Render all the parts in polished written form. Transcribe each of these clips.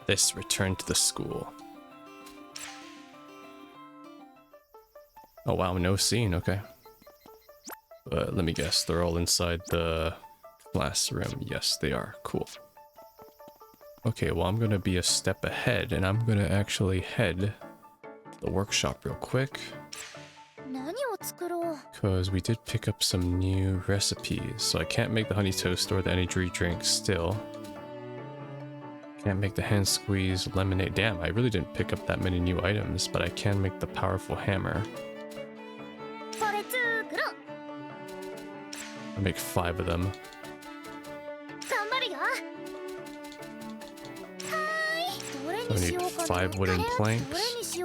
This return to the school. Oh wow, no scene, okay. Let me guess, they're all inside the classroom. Yes, they are. Cool. Okay, well I'm gonna be a step ahead and I'm gonna actually head to the workshop real quick. Because we did pick up some new recipes. So I can't make the honey toast or the energy drink still. Can't make the hand squeeze lemonade. Damn, I really didn't pick up that many new items, but I can make the powerful hammer. I'll make 5 of them. I need 5 wooden planks.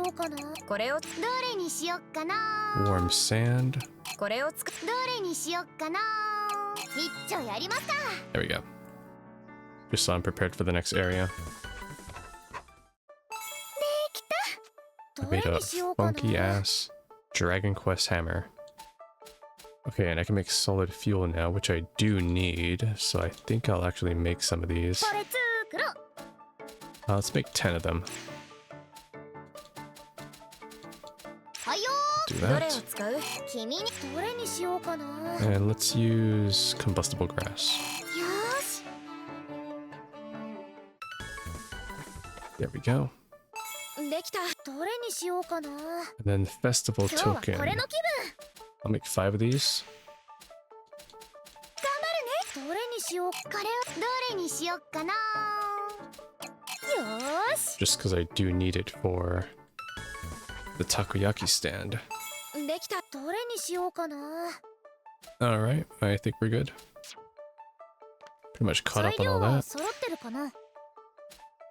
Warm sand. There we go. Just so I'm prepared for the next area. I made a funky ass Dragon Quest hammer. Okay, and I can make solid fuel now, which I do need, so I think I'll actually make some of these. Let's make 10 of them. Do that. And let's use combustible grass. There we go. And then the festival token. I'll make 5 of these. Just because I do need it for the takoyaki stand. Alright, I think we're good. Pretty much caught up on all that.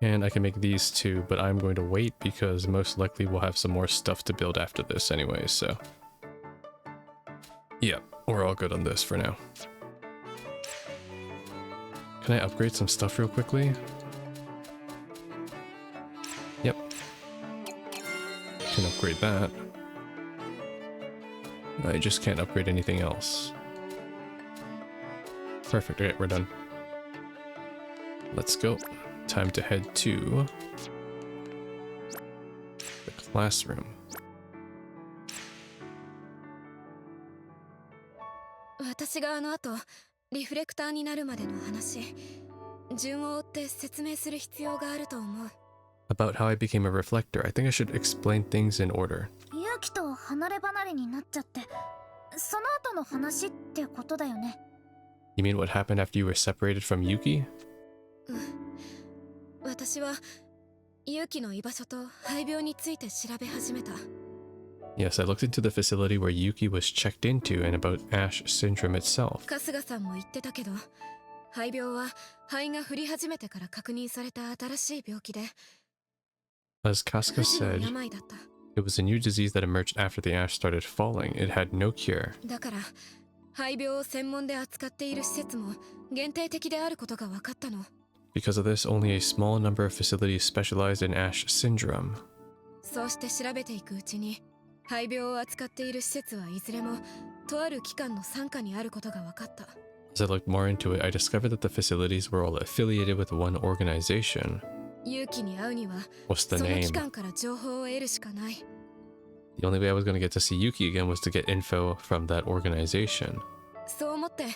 And I can make these too, but I'm going to wait because most likely we'll have some more stuff to build after this anyway, so... yeah, we're all good on this for now. Can I upgrade some stuff real quickly? Yep. Can upgrade that. I just can't upgrade anything else. Perfect, okay, we're done. Let's go. Time to head to the classroom. 私があの後リフレクターになるまでの話、順を追って説明する必要があると思う。About how I became a reflector, I think I should explain things in order. ユキと離れ離れになっちゃって、その後の話ってことだよね。You mean what happened after you were separated from Yuki? 私はユキの居場所と肺病について調べ始めた。Yes, I looked into the facility where Yuki was checked into and about Ash syndrome itself. 春日さんも言ってたけど、肺病は肺が降り始めてから確認された新しい病気で、As Kasuga said, it was a new disease that emerged after the ash started falling. It had no cure. だから肺病を専門で扱っている施設も限定的であることが分かったの。Because of this, only a small number of facilities specialized in Ash syndrome. そうして調べていくうちに、肺病を扱っている施設はいずれもとある機関の傘下にあることが分かった。As I looked more into it, I discovered that the facilities were all affiliated with one organization. ユキに会うには、 What's the その name? 機関から情報を得るしかない。The only way I was going to get to see Yuki again was to get info from that organization. そう思って、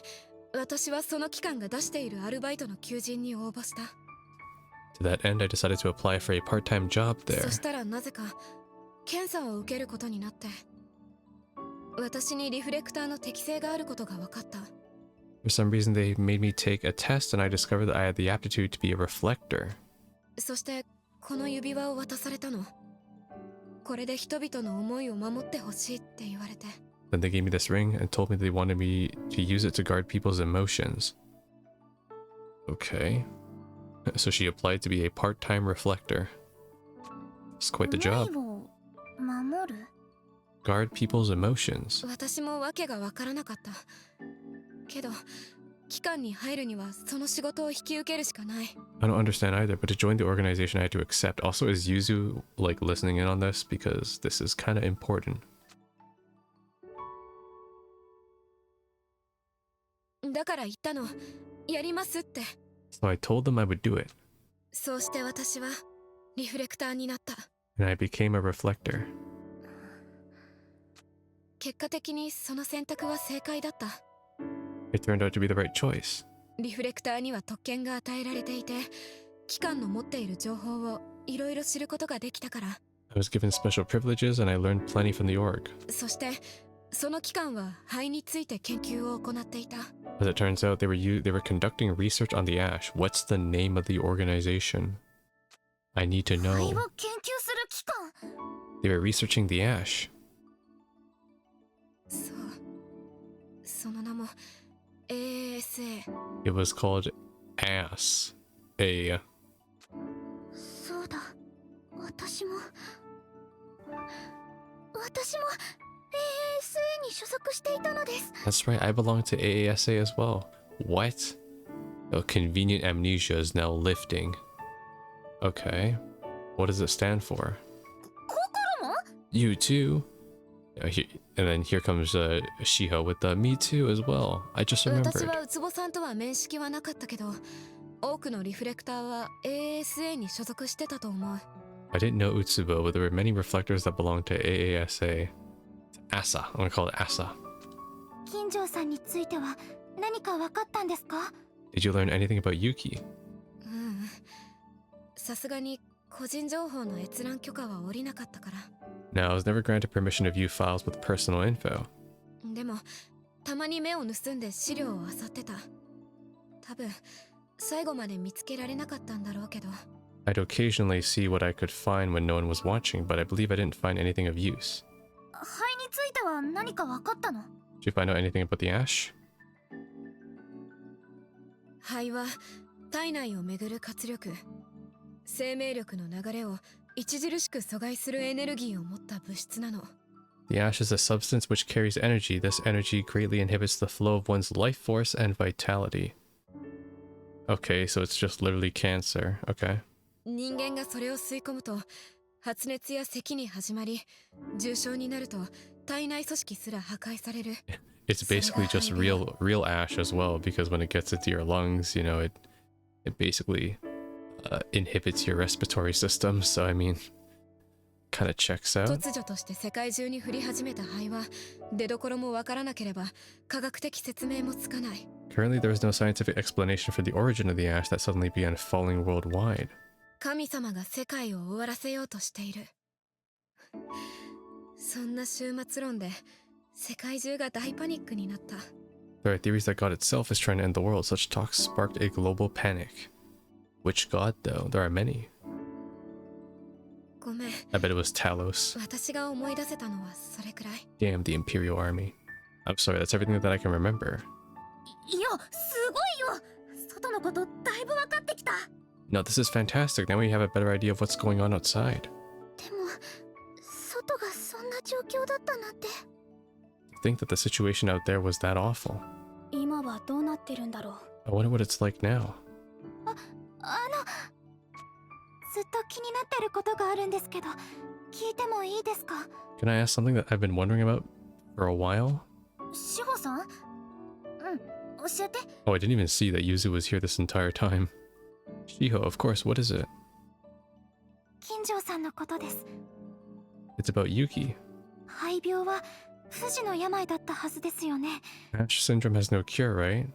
私はその機関が出しているアルバイトの求人に応募した。To that end, I decided to apply for a part-time job there. そしたらなぜか検査を受けることになって、私にリフレクターの適性があることが分かった。For some reason, they made me take a test and I discovered that I had the aptitude to be a reflector. そしてこの指輪を渡されたの。これで人々の思いを守ってほしいって言われて。Then they gave me this ring and told me they wanted me to use it to guard people's emotions. Okay. So she applied to be a part-time reflector. It's quite the job. Guard people's emotions. 私も訳が分からなかった。けど、機関に入るにはその仕事を引き受けるしかない。I don't understand either, but to join the organization I had to accept. Also, is Yuzu like listening in on this? Because this is kind of important. だから言ったの、やりますって。So I told them I would do it. そうして私はリフレクターになった。 And I became a reflector. 結果的にその選択は正解だった。 It turned out to be the right choice. リフレクターには特権が与えられていて、機関の持っている情報をいろいろ知ることができたから。 I was given special privileges and I learned plenty from the org. そしてその機関は肺について研究を行っていた。 As it turns out, they were conducting research on the ash. What's the name of the organization? I need to 肺 know. を研究する機関。 They were researching the ash. そう、その名も ASA。 It was called ass. A. そうだ、私も ASA に所属していたのです。 That's right, I belong to AASA as well. What? Oh, convenient amnesia is now lifting. Okay. What does it stand for? ココロも You too? And then here comes Shiho with the me too as well. I just 私 remembered. はウツボさんとは面識はなかったけど、多くのリフレクターは ASA に所属してたと思う。 I didn't know Utsubo, but there were many reflectors that belonged to AASA. Asa. I'm gonna call it Asa. 金城さんについては何か分かったんですか？ Did you learn anything about Yuki? うん、さすがに個人情報の閲覧許可は下りなかったから。 Now, I was never granted permission to view files with personal info. でもたまに目を盗んで資料を漁ってた。多分最後まで見つけられなかったんだろうけど。 I'd occasionally see what I could find when no one was watching, but I believe I didn't find anything of use. 肺については何か分かったの？ Did you find out anything about the ash? 肺は体内をめぐる活力、生命力の流れを著しく阻害するエネルギーを持った物質なの。 The ash is a substance which carries energy. This energy greatly inhibits the flow of one's life force and vitality. Okay, so it's just literally cancer. Okay. 人間がそれを吸い込むと発熱や咳に始まり、重症になると体内組織すら破壊される。 It's basically just real ash as well, because when it gets into your lungs, you know, it basically inhibits your respiratory system. So I mean, kind of checks out. 突如として世界中に降り始めた灰は出どころもわからなければ科学的説明もつかない。 Currently, there is no scientific explanation for the origin of the ash that suddenly began falling worldwide. 神様が世界を終わらせようとしている。そんな終末論で世界中が大パニックになった。 There are theories that God itself is trying to end the world. Such talks sparked a global panic. Which God, though? There are many. ごめん。 I bet it was Talos. 私が思い出せたのはそれくらい。 Damn the Imperial Army. I'm sorry, that's everything that I can remember. いや、すごいよ。外のことだいぶ分かってきた。 No, this is fantastic. Now we have a better idea of what's going on outside. でも、外がそんな状況だったなんて。To think that the situation out there was that awful. 今はどうなってるんだろう。 I wonder what it's like now. ずっと気になってることがあるんですけど、聞いてもいいですか？ Can I ask something that I've been wondering about for a while? 志保さん？うん、教えて。 Oh, I didn't even see that Yuzu was here this entire time. Shiho, of course, what is it? 金城さんのことです。 It's about Yuki. 肺病は不治の病だったはずですよね。 Ash syndrome has no cure, right?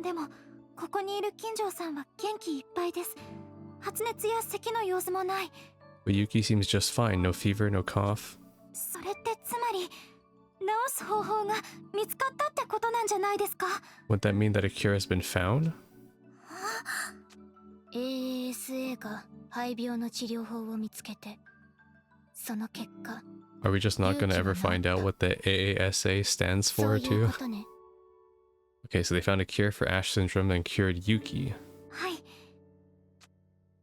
でも、ここにいる金城さんは元気いっぱいです。発熱や咳の様子もない。 But Yuki seems just fine. No fever, no cough. それってつまり、治す方法が見つかったってことなんじゃないですか？ Would that mean that a cure has been found? ASA が肺病の治療法を見つけて、その結果、 Are we just not gonna ever find out what the AASA stands そ for ういう too? ことね。 Okay, so they found a cure for Ash syndrome and cured Yuki. はい。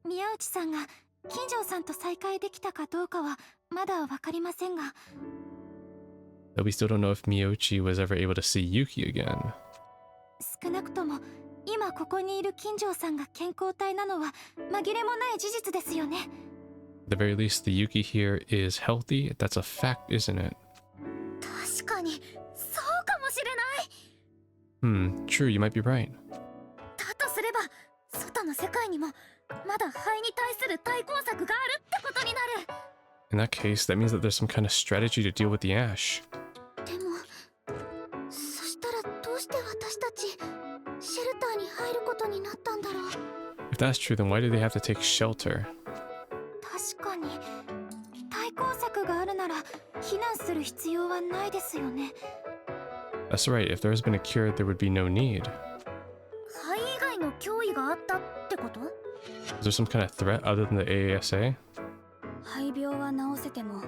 宮内さんが金城さんと再会できたかどうかはまだわかりませんが、 But we still don't know if Miyochi was ever able to see Yuki again. 少なくとも今ここにいる金城さんが健康体なのは紛れもない事実ですよね。 At the very least, the Yuki here is healthy. That's a fact, isn't it? 確かにそうかもしれない。 True, you might be right. だとすれば外の世界にも紛れもまだ灰に対する対抗策があるってことになる。 In that case, that means that there's some kind of strategy to deal with the ash. でもそしたらどうして私たちシェルターに入ることになったんだろう。 If that's true, then why do they have to take shelter? 確かに対抗策があるなら避難する必要はないですよね。 That's right, if there has been a cure, there would be no need. 灰以外の脅威があったってこと？ Is there some kind of threat other than the AASA? 灰病は治せても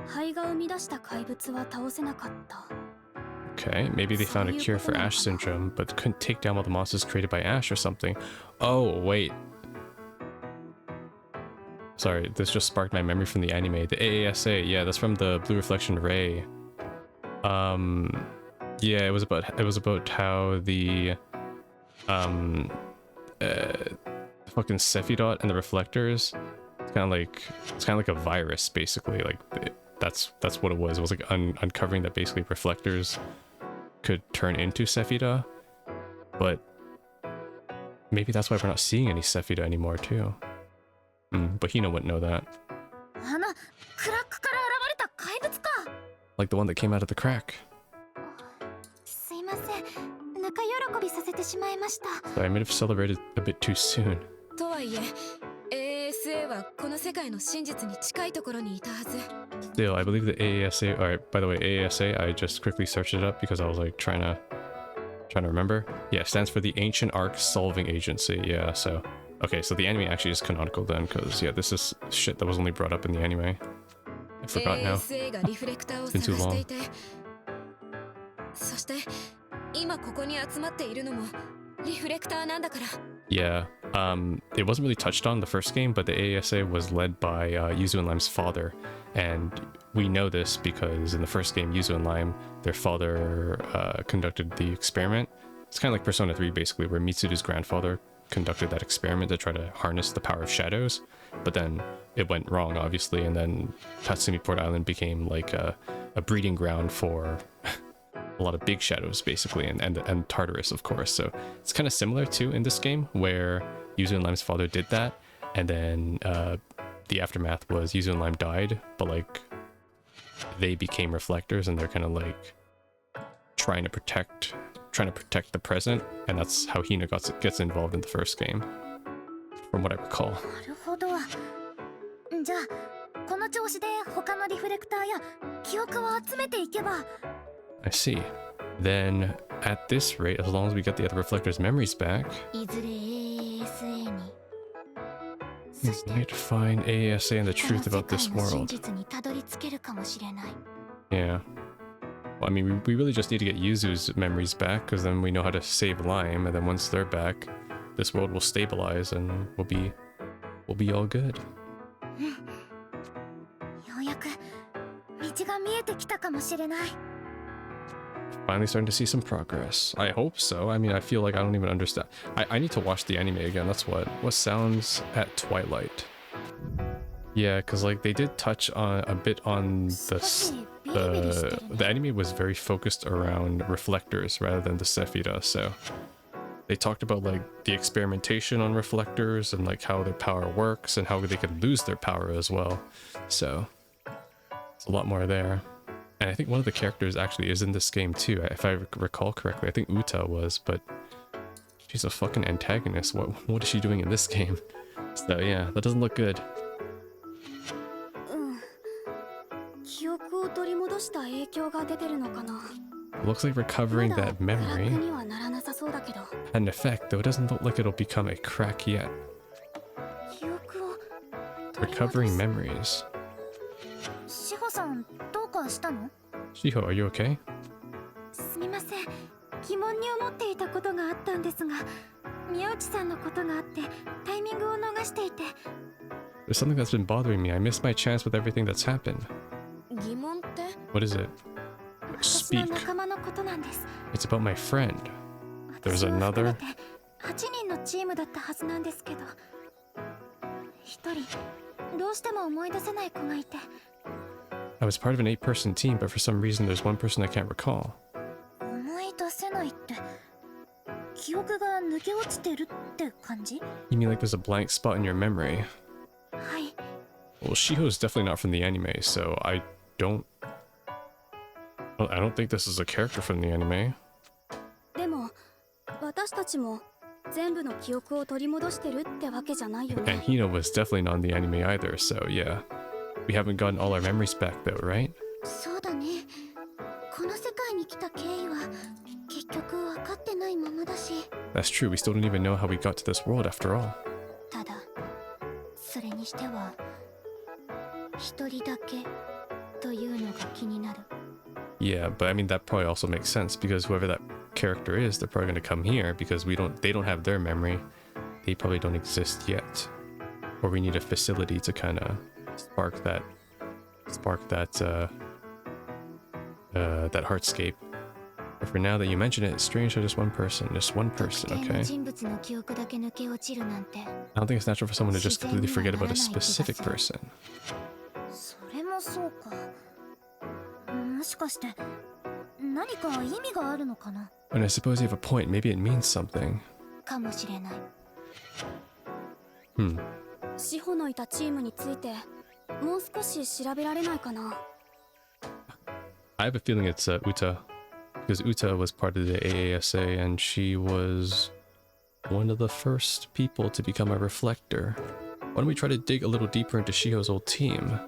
灰が生み出した怪物は倒せなかった。 Okay, maybe they found a cure for Ash syndrome, but couldn't take down all the monsters created by Ash or something. Oh, wait. Sorry, this just sparked my memory from the anime. The AASA, yeah, that's from the Blue Reflection Ray. Yeah, it was about how the fucking Sephidot and the reflectors. It's kind of like a virus, basically. Like that's what it was. It was like uncovering that basically reflectors could turn into Sephida, but maybe that's why we're not seeing any Sephida anymore too. But Hino wouldn't know that. あのクラックから現れた怪物か。 Like the one that came out of the crack. すいません、ぬか喜びさせてしまいました。 So I may have celebrated a bit too soon. とはいえ ASA はこの世界の真実に近いところにいたはず。 Still, I believe the AASA. Alright, by the way, AASA, I just quickly searched it up because I was like trying to remember. Yeah, it stands for the Ancient Arc Solving Agency. Yeah, so okay, so the anime actually is canonical then, because yeah, this is shit that was only brought up in the anime. I forgot now. ASA がリフレクターを It's been 探 too して long. いて、そして今ここに集まっているのもリフレクターなんだから。 Yeah, it wasn't really touched on in the first game, but the AASA was led by Yuzu and Lime's father, and we know this because in the first game, Yuzu and Lime, their father conducted the experiment. It's kind of like Persona 3, basically, where Mitsuru's grandfather conducted that experiment to try to harness the power of shadows, but then it went wrong, obviously, and then Tatsumi Port Island became like a breeding ground for a lot of big shadows, basically, and Tartarus, of course. So it's kind of similar too in this game, where Yuzu and Lime's father did that, and then the aftermath was Yuzu and Lime died, but like they became reflectors, and they're kind of like trying to protect the present, and that's how Hina gets involved in the first game, from what I recall. なるほど。じゃあこの調子で他のリフレクターや記憶を集めていけば。 I see. Then, at this rate, as long as we get the other reflectors' memories back, いずれ ASA に。 we need to find AASA and the truth about this この世界の真 world. 実にたどり着けるかもしれない。 Yeah. Well, I mean, we really just need to get Yuzu's memories back, because then we know how to save Lime, and then once they're back, this world will stabilize and we'll be all good. ようやく道が見えてきたかもしれない。 Finally starting to see some progress. I hope so. I mean, I feel like I don't even understand. I need to watch the anime again. That's what sounds at twilight. Yeah, because like they did touch on a bit on the anime was very focused around reflectors rather than the Sephida. So they talked about like the experimentation on reflectors and like how their power works and how they could lose their power as well. So it's a lot more there. And I think one of the characters actually is in this game too, if I recall correctly. I think Uta was, but she's a fucking antagonist. What is she doing in this game? So yeah, that doesn't look good. 記憶を取り戻した影響が出てるのかな。 Looks like recovering that まだ memory クラックにはならなさそうだけど。 had an effect, though it doesn't look like it'll become a crack yet. 記憶を取り Recovering 戻 memories. す。志保さんどうかしたの？ Shiho, are you okay? すみません。疑問に思っていたことがあったんですが、宮内さんのことがあってタイミングを逃していて。 There's something that's been bothering me. I missed my chance with everything that's happened. 疑問って？ What is it? 私の Speak. 仲間のことなんです。 It's about my friend. There's 私を含め another? て8人のチームだったはずなんですけど、一人どうしても思い出せない子がいて。 I was part of an 8-person team, but for some reason there's one person I can't recall. 思い出せないって記憶憶が抜け落ちてるって感じ？ You mean like there's a blank spot in your memory? はい。 Well, Shiho's definitely not from the anime, so I don't think this is a character from the anime. でも私たちも全部の記憶を取り戻してるってわけじゃないよ And ね。 Hino was definitely not in the anime either, so yeah. We haven't gotten all our memories back though, right? そうだね。この世界に来た経緯は結局分かってないままだし。 That's true, we still don't even know how we got to this world after all. ただ、それにしては一人だけというのが気になる。 Yeah, but I mean that probably also makes sense because whoever that character is, they're probably going to come here because they don't have their memory. They probably don't exist yet. Or we need a facility to kind of spark that heartscape. But for now that you mention it, it's strange that just one person, okay? I don't think it's natural for someone to just completely forget about a specific person. それもそうか。もしかして何か意味があるのかな？ And I suppose you have a point. Maybe it means something. かもしれない。志保のいたチームについてもう少し調べられないかな。 I have a feeling it's Uta. Because Uta was part of the AASA and she was one of the first people to become a reflector. Why don't we try to dig a little deeper into Shiho's old team?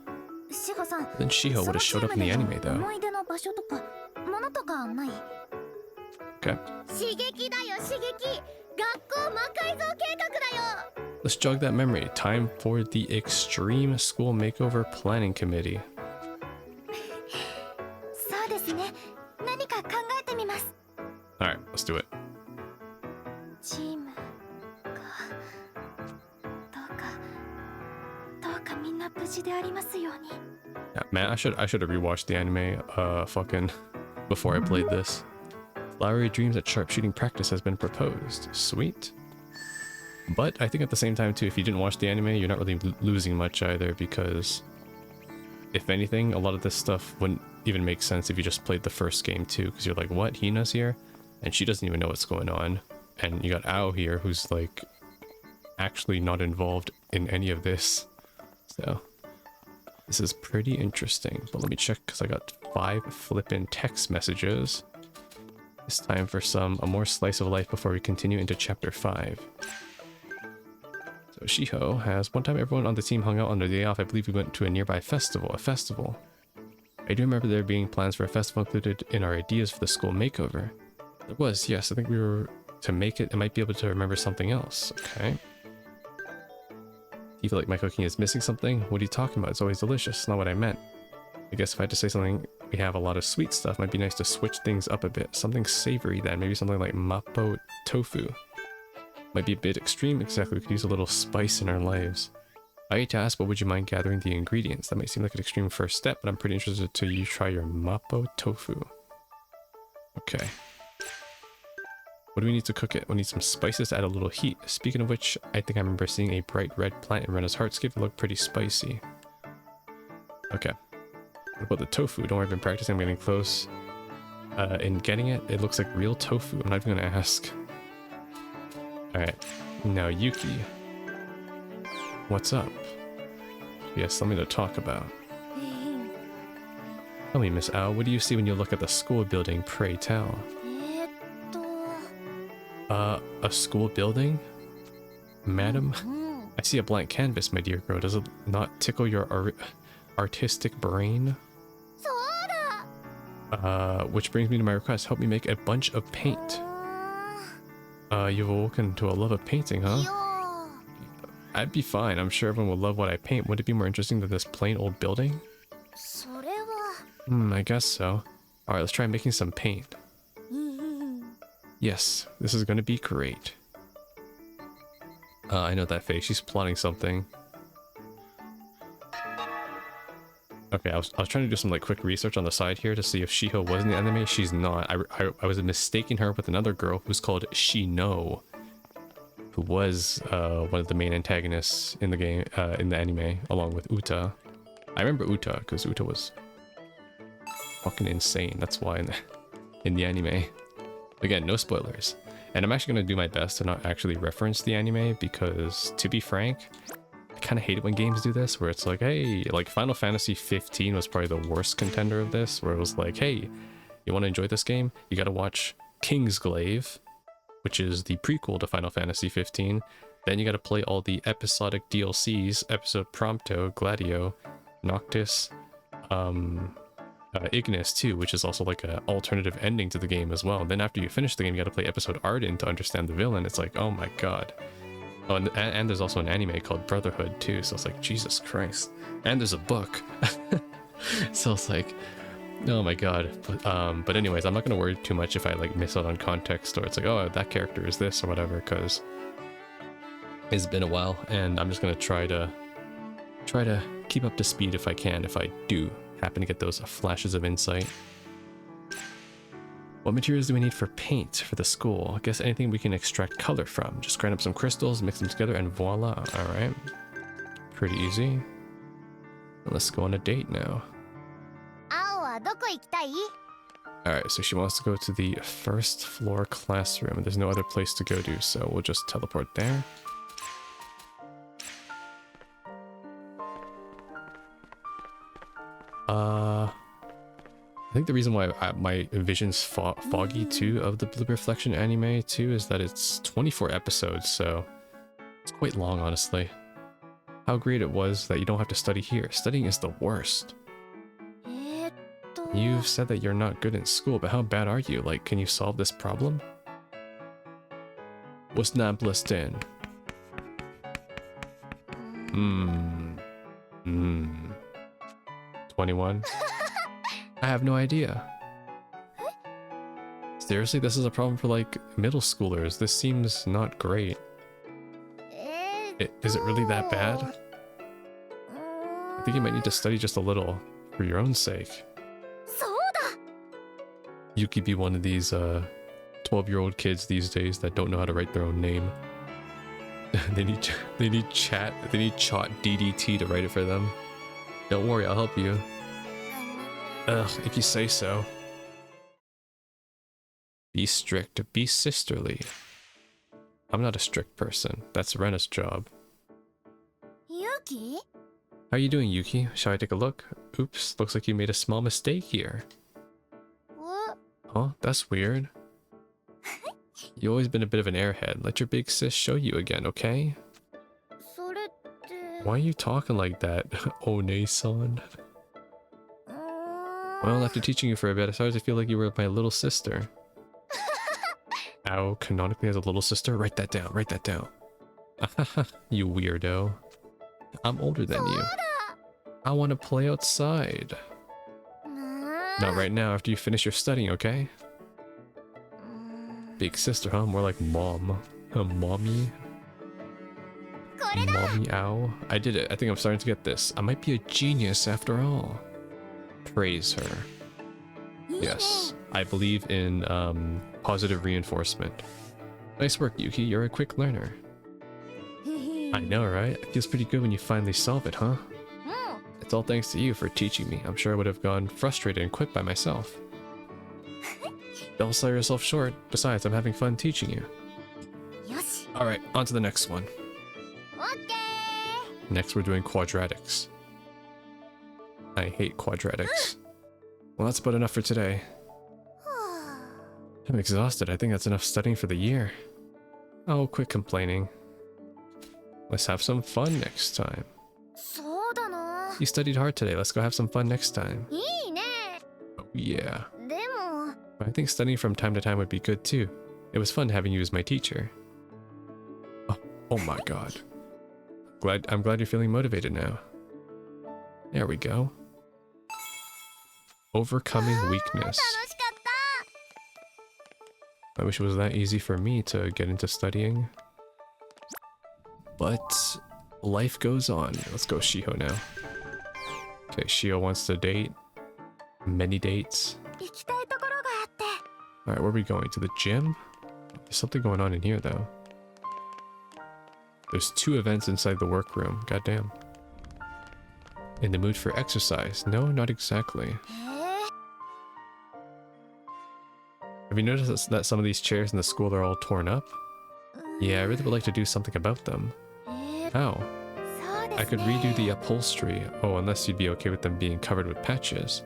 志保さん、 Then Shiho would have showed up in the anime though. 思い出の場所とか物とかない？ Okay. 刺激だよ刺激。学校魔改造計画だよ。 Let's jog that memory. Time for the Extreme School Makeover Planning Committee. そうですね。何か考えてみます。 Alright, let's do it. チームか。どうかみんな無事でありますように。 Yeah, man, I should have rewatched the anime fucking before I played this. Flowery Dreams at Sharpshooting Practice has been proposed. Sweet. But I think at the same time too, if you didn't watch the anime, you're not really losing much either because if anything, a lot of this stuff wouldn't even make sense if you just played the first game too, because you're like, what? Hina's here? And she doesn't even know what's going on. And you got Ao here who's like actually not involved in any of this. So this is pretty interesting. But let me check because I got 5 flippin' text messages. It's time for a more slice of life before we continue into chapter 5. So Shiho has, one time everyone on the team hung out on their day off. I believe we went to a nearby festival. I do remember there being plans for a festival included in our ideas for the school makeover. There was, yes. I think we were to make it. I might be able to remember something else. Okay. You feel like my cooking is missing something? What are you talking about? It's always delicious. It's not what I meant. I guess if I had to say something, we have a lot of sweet stuff. Might be nice to switch things up a bit. Something savory then. Maybe something like mapo tofu. Might be a bit extreme. Exactly. We could use a little spice in our lives. I hate to ask, but would you mind gathering the ingredients? That might seem like an extreme first step, but I'm pretty interested to you try your mapo tofu. Okay. What do we need to cook it? We need some spices to add a little heat. Speaking of which, I think I remember seeing a bright red plant in Rena's heartscape that looked pretty spicy. Okay. What about the tofu? Don't worry, I've been practicing. I'm getting close. In getting it, it looks like real tofu. I'm not even gonna ask. Alright. Now, Yuki. What's up? You have something to talk about. Tell me, Miss Ao, what do you see when you look at the school building, pray tell? A school building? Madam? I see a blank canvas, my dear girl. Does it not tickle your artistic brain? Which brings me to my request. Help me make a bunch of paint. You've awoken to a love of painting, huh? I'd be fine. I'm sure everyone will love what I paint. Would it be more interesting than this plain old building? I guess so. Alright, let's try making some paint. Yes, this is gonna be great. I know that face. She's plotting something. Okay, I was trying to do some like quick research on the side here to see if Shiho was in the anime. She's not. I was mistaking her with another girl who's called Shino, who was one of the main antagonists in the game, in the anime, along with Uta. I remember Uta because Uta was fucking insane. That's why in the anime. Again, no spoilers. And I'm actually going to do my best to not actually reference the anime because, to be frank, I kind of hate it when games do this, where it's like, hey, like Final Fantasy 15 was probably the worst contender of this, where it was like, hey, you want to enjoy this game? You got to watch Kingsglaive, which is the prequel to Final Fantasy 15. Then you got to play all the episodic DLCs, Episode Prompto, Gladio, Noctis, Ignis too, which is also like an alternative ending to the game as well. Then after you finish the game, you got to play Episode Arden to understand the villain. It's like, oh my god. Oh, and there's also an anime called Brotherhood too, so it's like, Jesus Christ. And there's a book. So it's like, oh my god. But anyways, I'm not going to worry too much if I like miss out on context, or it's like, oh, that character is this or whatever, because it's been a while, and I'm just going to try to keep up to speed if I can, if I do happen to get those flashes of insight. What materials do we need for paint for the school? I guess anything we can extract color from. Just grind up some crystals, mix them together, and voila. Alright. Pretty easy. Let's go on a date now. Alright, so she wants to go to the first floor classroom. There's no other place to go to, so we'll just teleport there. I think the reason why my vision's foggy too of the Blue Reflection anime too is that it's 24 episodes, so it's quite long, honestly. How great it was that you don't have to study here. Studying is the worst. You've said that you're not good in school, but how bad are you? Like, can you solve this problem? What's not blessed in? 21? I have no idea. Seriously, this is a problem for like middle schoolers. This seems not great. Is it really that bad? I think you might need to study just a little for your own sake. Yuki be one of these 12-year-old kids these days that don't know how to write their own name. they need chat DDT to write it for them. Don't worry, I'll help you. Ugh, if you say so. Be strict, be sisterly. I'm not a strict person. That's Rena's job. Yuki? How are you doing, Yuki? Shall I take a look? Oops, looks like you made a small mistake here. What? Huh? That's weird. You've always been a bit of an airhead. Let your big sis show you again, okay? Why are you talking like that, One-san? Well, after teaching you for a bit, I started to feel like you were my little sister. Ow, canonically has a little sister? Write that down, write that down. You weirdo. I'm older than you. I want to play outside. Not right now, after you finish your studying, okay? Big sister, huh? More like mom. Mommy? Mommy, ow. I did it. I think I'm starting to get this. I might be a genius after all. Praise her. Yes, I believe in positive reinforcement. Nice work, Yuki. You're a quick learner. I know, right? It feels pretty good when you finally solve it, huh? It's all thanks to you for teaching me. I'm sure I would have gone frustrated and quit by myself. Don't sell yourself short. Besides, I'm having fun teaching you. Alright, on to the next one. Next, we're doing quadratics. I hate quadratics. Well, that's about enough for today. I'm exhausted. I think that's enough studying for the year. Oh, quit complaining. Let's have some fun next time. You studied hard today. Let's go have some fun next time. Oh, yeah. I think studying from time to time would be good too. It was fun having you as my teacher. Oh my god. I'm glad you're feeling motivated now. There we go. Overcoming weakness. I wish it was that easy for me to get into studying. But life goes on. Let's go Shiho now. Okay, Shiho wants to date. Many dates. Alright, where are we going? To the gym? There's something going on in here though. There's 2 events inside the workroom. Goddamn. In the mood for exercise? No, not exactly. Have you noticed that some of these chairs in the school are all torn up? Yeah, I really would like to do something about them. How? I could redo the upholstery. Oh, unless you'd be okay with them being covered with patches.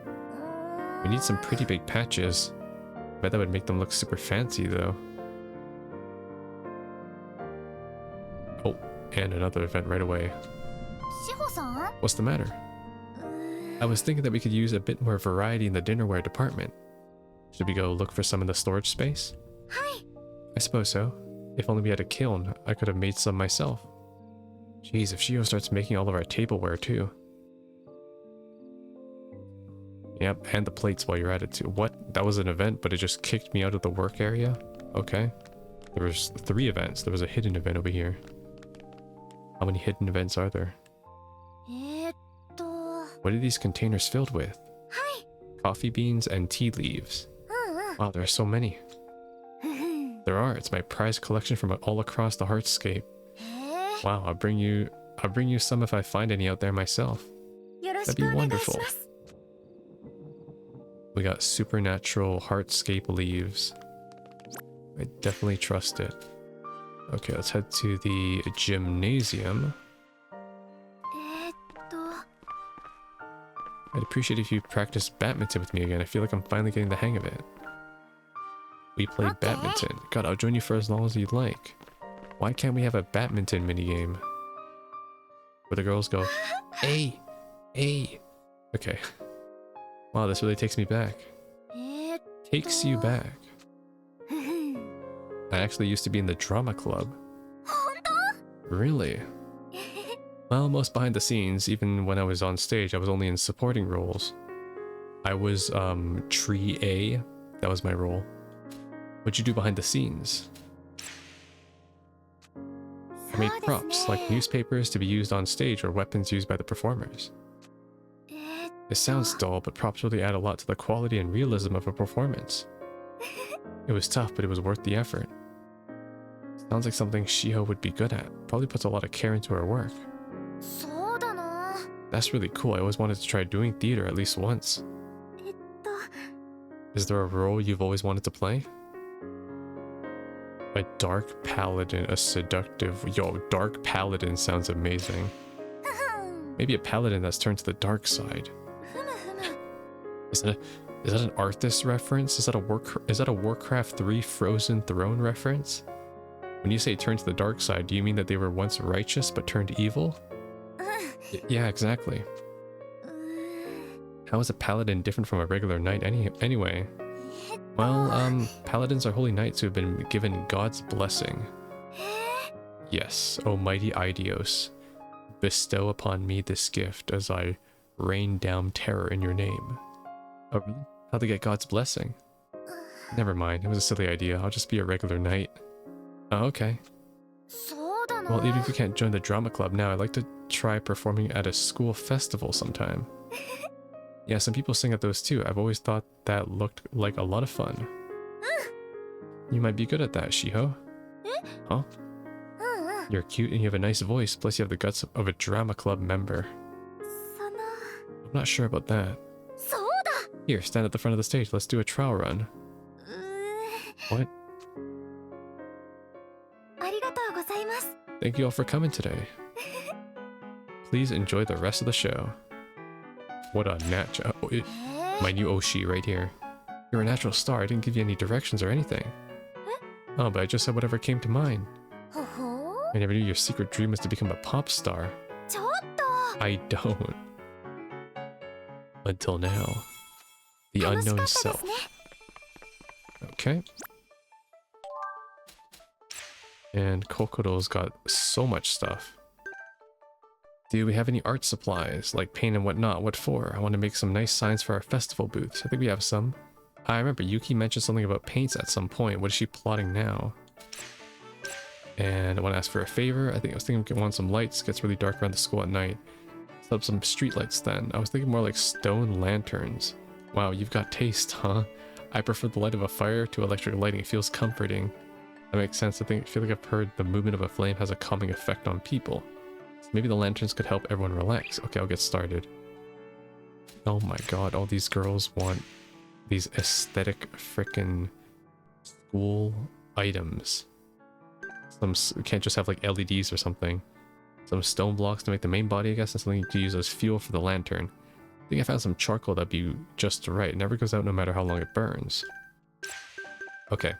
We need some pretty big patches. I bet that would make them look super fancy though. Oh, and another event right away. Shiho-san? What's the matter? I was thinking that we could use a bit more variety in the dinnerware department. Should we go look for some in the storage space? Hi. I suppose so. If only we had a kiln, I could have made some myself. Jeez, if Shiho starts making all of our tableware too. Yep, and the plates while you're at it too. What? That was an event, but it just kicked me out of the work area? Okay. There was 3 events. There was a hidden event over here. How many hidden events are there? What are these containers filled with? Hi. Coffee beans and tea leaves. Wow, there are so many. There are. It's my prized collection from all across the heartscape. Wow, I'll bring you some if I find any out there myself. That'd be wonderful. We got supernatural heartscape leaves. I definitely trust it. Okay, let's head to the gymnasium. I'd appreciate if you practice badminton with me again. I feel like I'm finally getting the hang of it. We played badminton. God, I'll join you for as long as you'd like. Why can't we have a badminton minigame? Where the girls go, hey, hey. Okay. Wow, this really takes me back. Takes you back. I actually used to be in the drama club. Really? Well, most behind the scenes, even when I was on stage, I was only in supporting roles. I was, Tree A. That was my role. What'd you do behind the scenes? I made props, like newspapers to be used on stage or weapons used by the performers. It sounds dull, but props really add a lot to the quality and realism of a performance. It was tough, but it was worth the effort. Sounds like something Shiho would be good at. Probably puts a lot of care into her work. That's really cool. I always wanted to try doing theater at least once. Is there a role you've always wanted to play? A dark paladin, a seductive... Yo, dark paladin sounds amazing. Maybe a paladin that's turned to the dark side. Is that an Arthas reference? Is that a Warcraft 3 Frozen Throne reference? When you say turn to the dark side, do you mean that they were once righteous but turned evil? Yeah, exactly. How is a paladin different from a regular knight anyway? Well, paladins are holy knights who have been given God's blessing. Yes, O mighty Idios, bestow upon me this gift as I rain down terror in your name. Oh, really? How'd they get God's blessing? Never mind, it was a silly idea. I'll just be a regular knight. Oh, okay. Well, even if you can't join the drama club now, I'd like to try performing at a school festival sometime. Yeah, some people sing at those too. I've always thought that looked like a lot of fun. You might be good at that, Shiho. Huh? You're cute and you have a nice voice, plus you have the guts of a drama club member. I'm not sure about that. Here, stand at the front of the stage. Let's do a trial run. What? Thank you all for coming today. Please enjoy the rest of the show. What a my new Oshi right here. You're a natural star. I didn't give you any directions or anything. Oh, but I just said whatever came to mind. I never knew your secret dream was to become a pop star. I don't. Until now. The unknown self. Okay. And Kokoro's got so much stuff. Do we have any art supplies, like paint and whatnot? What for? I want to make some nice signs for our festival booths. I think we have some. I remember Yuki mentioned something about paints at some point. What is she plotting now? And I want to ask for a favor. I was thinking we want some lights. It gets really dark around the school at night. Set up some street lights then. I was thinking more like stone lanterns. Wow, you've got taste, huh? I prefer the light of a fire to electric lighting. It feels comforting. That makes sense. I feel like I've heard the movement of a flame has a calming effect on people. So maybe the lanterns could help everyone relax. Okay, I'll get started. Oh my god, all these girls want these aesthetic frickin' School items. We can't just have like LEDs or something. Some stone blocks to make the main body, I guess, and something to use as fuel for the lantern. I think I found some charcoal that'd be just right. It never goes out no matter how long it burns. Okay.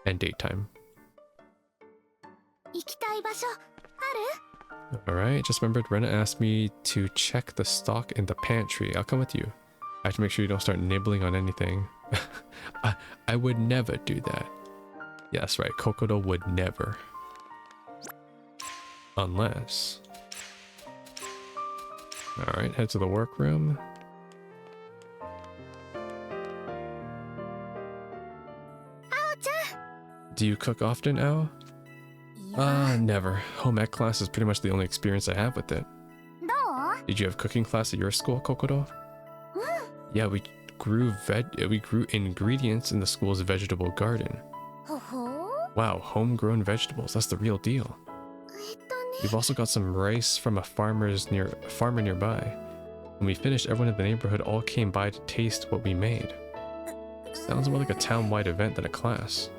And daytime. 行きたい場所ある？ Alright, just remembered Rena asked me to check the stock in the pantry. I'll come with you. I have to make sure you don't start nibbling on anything. I would never do that. Yes, right, Kokoro would never. Unless... Alright, head to the workroom. Do you cook often, Ao? Never. Home ec class is pretty much the only experience I have with it. どう？ Did you have cooking class at your school, Kokoro? Yeah, we grew ingredients in the school's vegetable garden. ほほー？ Wow, homegrown vegetables. That's the real deal. ね。 We've also got some rice from a farmer nearby. When we finished, everyone in the neighborhood all came by to taste what we made. Sounds more like a town-wide event than a class.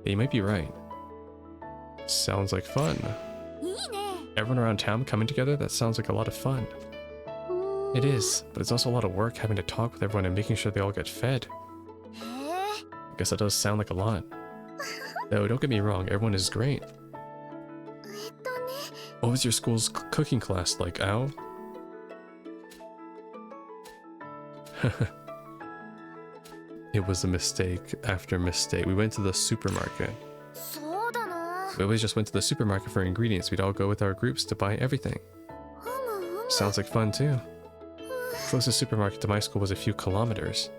Yeah, you might be right. Sounds like fun. いいね。 Everyone around town coming together? That sounds like a lot of fun. It is, but it's also a lot of work having to talk with everyone and making sure they all get fed. へえ。 I guess that does sound like a lot. Though, don't get me wrong, everyone is great. ね。 What was your school's cooking class like, Ao? It was a mistake after mistake. We went to the supermarket. そうだな。 We always just went to the supermarket for ingredients. We'd all go with our groups to buy everything. ふむふむ。 Sounds like fun too. Closest supermarket to my school was a few kilometers.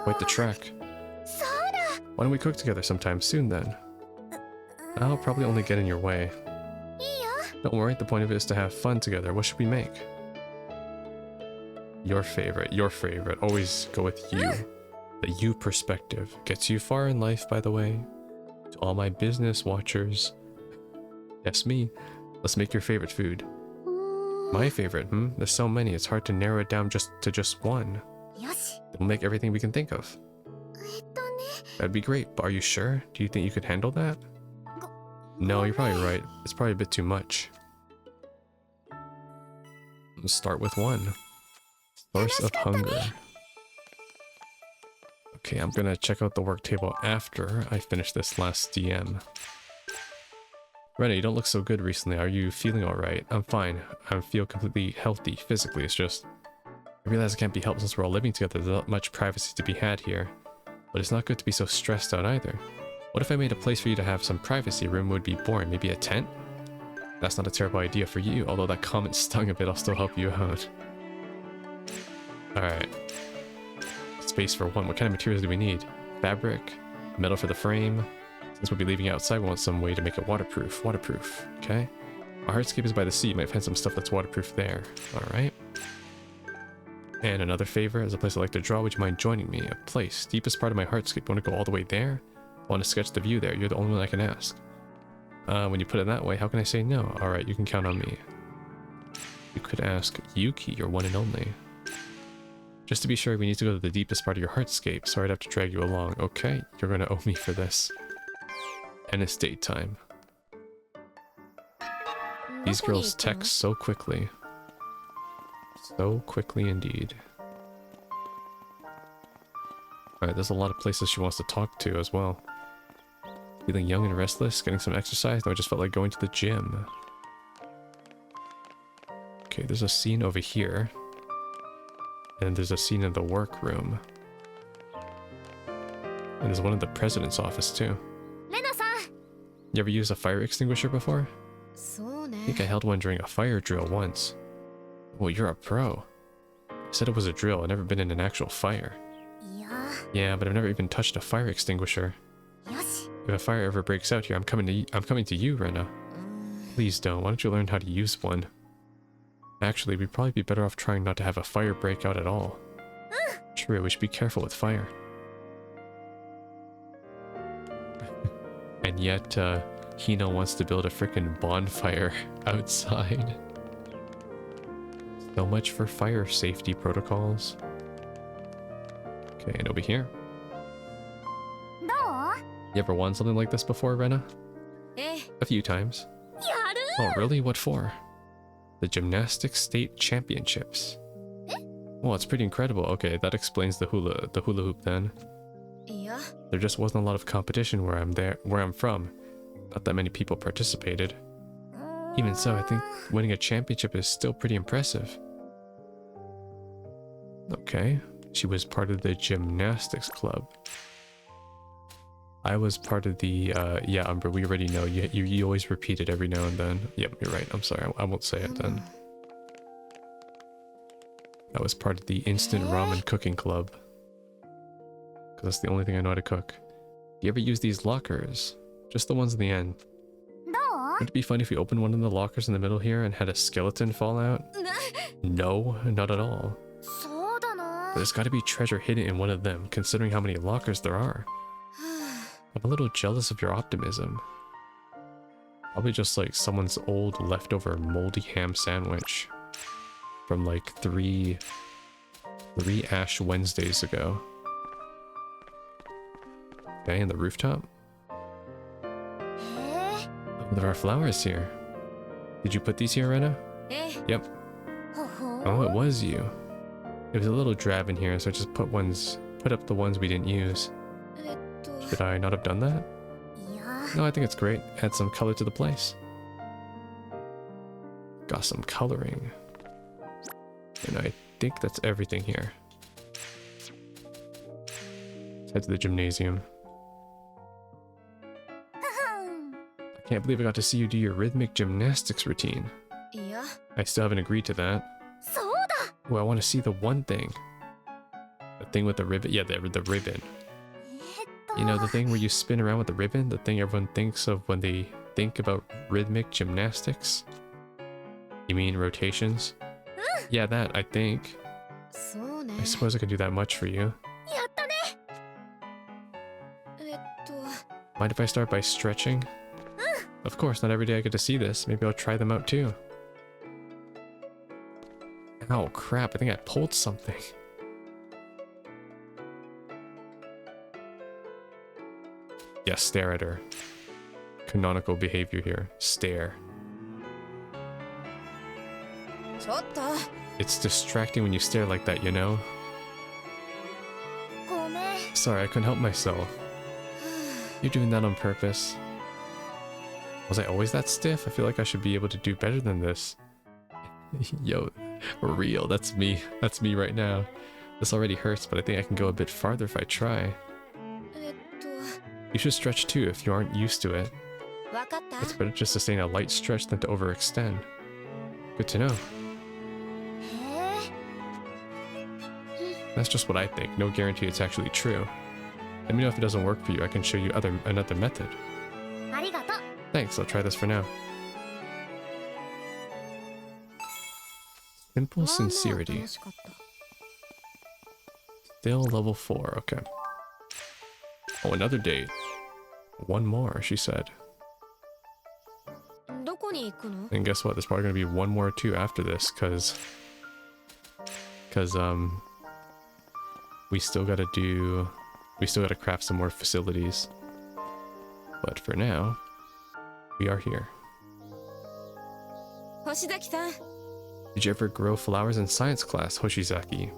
Quite the trek. そうだ。 Why don't we cook together sometime soon then? I'll probably only get in your way. いいよ。 Don't worry, the point of it is to have fun together. What should we make? Your favorite. Always go with you. The you perspective gets you far in life, by the way. To all my business watchers. Yes, me. Let's make your favorite food. My favorite, There's so many, it's hard to narrow it down to just one. よし。 We'll make everything we can think of. ね。 That'd be great, but are you sure? Do you think you could handle that? No, you're probably right. It's probably a bit too much. Let's start with one. Source of hunger. Okay, I'm gonna check out the work table after I finish this last DM. Rena, you don't look so good recently. Are you feeling alright? I'm fine. I feel completely healthy physically. It's just... I realize it can't be helped since we're all living together. There's not much privacy to be had here. But it's not good to be so stressed out either. What if I made a place for you to have some privacy? A room would be boring. Maybe a tent? That's not a terrible idea for you, although that comment stung a bit. I'll still help you out. Alright. Space for one. What kind of materials do we need? Fabric? Metal for the frame? Since we'll be leaving outside, we want some way to make it waterproof. Waterproof, okay? Our heartscape is by the sea. You might find some stuff that's waterproof there. Alright. And another favor, as a place I like to draw, would you mind joining me? A place. Deepest part of my heartscape. You want to go all the way there? I want to sketch the view there. You're the only one I can ask. When you put it that way, how can I say no? Alright, you can count on me. You could ask Yuki, your one and only. Just to be sure, we need to go to the deepest part of your heartscape. Sorry to have to drag you along. Okay, you're going to owe me for this. And it's daytime. These girls text so quickly. So quickly indeed. Alright, there's a lot of places she wants to talk to as well. Feeling young and restless, getting some exercise. No, I just felt like going to the gym. Okay, there's a scene over here. And there's a scene in the workroom. And there's one in the president's office too. レナさん。 You ever used a fire extinguisher before? そうね I think I held one during a fire drill once. Well, you're a pro. I said it was a drill. I've never been in an actual fire. いや。 Yeah, but I've never even touched a fire extinguisher. よし。 If a fire ever breaks out here, I'm coming to you, Rena. Please don't. Why don't you learn how to use one? Actually, we'd probably be better off trying not to have a fire break out at all. True, we should be careful with fire. And yet, Hino wants to build a frickin' bonfire outside. So much for fire safety protocols. Okay, and over here. ど You ever won something like this before, Rena? ええ A few times. やる Oh, really? What for? The Gymnastics State Championships. Well, it's pretty incredible. Okay, that explains the hula hoop then. いや There just wasn't a lot of competition where I'm from. Not that many people participated. Even so, I think winning a championship is still pretty impressive. Okay, she was part of the gymnastics club. I was part of the, yeah, Umbra, we already know. You always repeat it every now and then. Yep, you're right. I'm sorry, I won't say it then. I was part of the instant ramen cooking club. Because that's the only thing I know how to cook. Do you ever use these lockers? Just the ones in the end. ど Would it be fun if we opened one of the lockers in the middle here and had a skeleton fall out? No, not at all. うそうだな But there's gotta be treasure hidden in one of them, considering how many lockers there are. I'm a little jealous of your optimism. Probably just like someone's old leftover moldy ham sandwich from like three Ash Wednesdays ago. Okay, and the rooftop. え Oh, there are flowers here. Did you put these here, Rena? ええ Yep. ほほ Oh, it was you. It was a little drab in here, so I just put up the ones we didn't use. えっと Should I not have done that? いや No, I think it's great. Add some color to the place. Got some coloring. And I think that's everything here. Let's head to the gymnasium. I can't believe I got to see you do your rhythmic gymnastics routine. いや I still haven't agreed to that. そうだ Well, I want to see the one thing. The thing with the ribbon? Yeah, the ribbon. えっと You know, the thing where you spin around with the ribbon? The thing everyone thinks of when they think about rhythmic gymnastics? You mean rotations? Yeah, that, I think. そうね I suppose I could do that much for you. やったね えっと Mind if I start by stretching? Of course, not every day I get to see this. Maybe I'll try them out too. Ow, crap, I think I pulled something. Yeah, stare at her. Canonical behavior here. Stare. ちょっと It's distracting when you stare like that, you know? ごめん Sorry, I couldn't help myself. You're doing that on purpose. Was I always that stiff? I feel like I should be able to do better than this. Yo, real, that's me. That's me right now. This already hurts, but I think I can go a bit farther if I try. えっと You should stretch too if you aren't used to it. わかった It's better to sustain a light stretch than to overextend. Good to know. へえ That's just what I think. No guarantee it's actually true. Let me know if it doesn't work for you. I can show you another method. ありがとう Thanks, I'll try this for now. Simple まあまあ sincerity. 楽しかった Still level 4, okay. Oh, another date. One more, she said. どこに行くの And guess what? There's probably gonna be one more too after this, cause we still gotta craft some more facilities. But for now, we are here. 星崎さん Did you ever grow flowers in science class, Hoshizaki?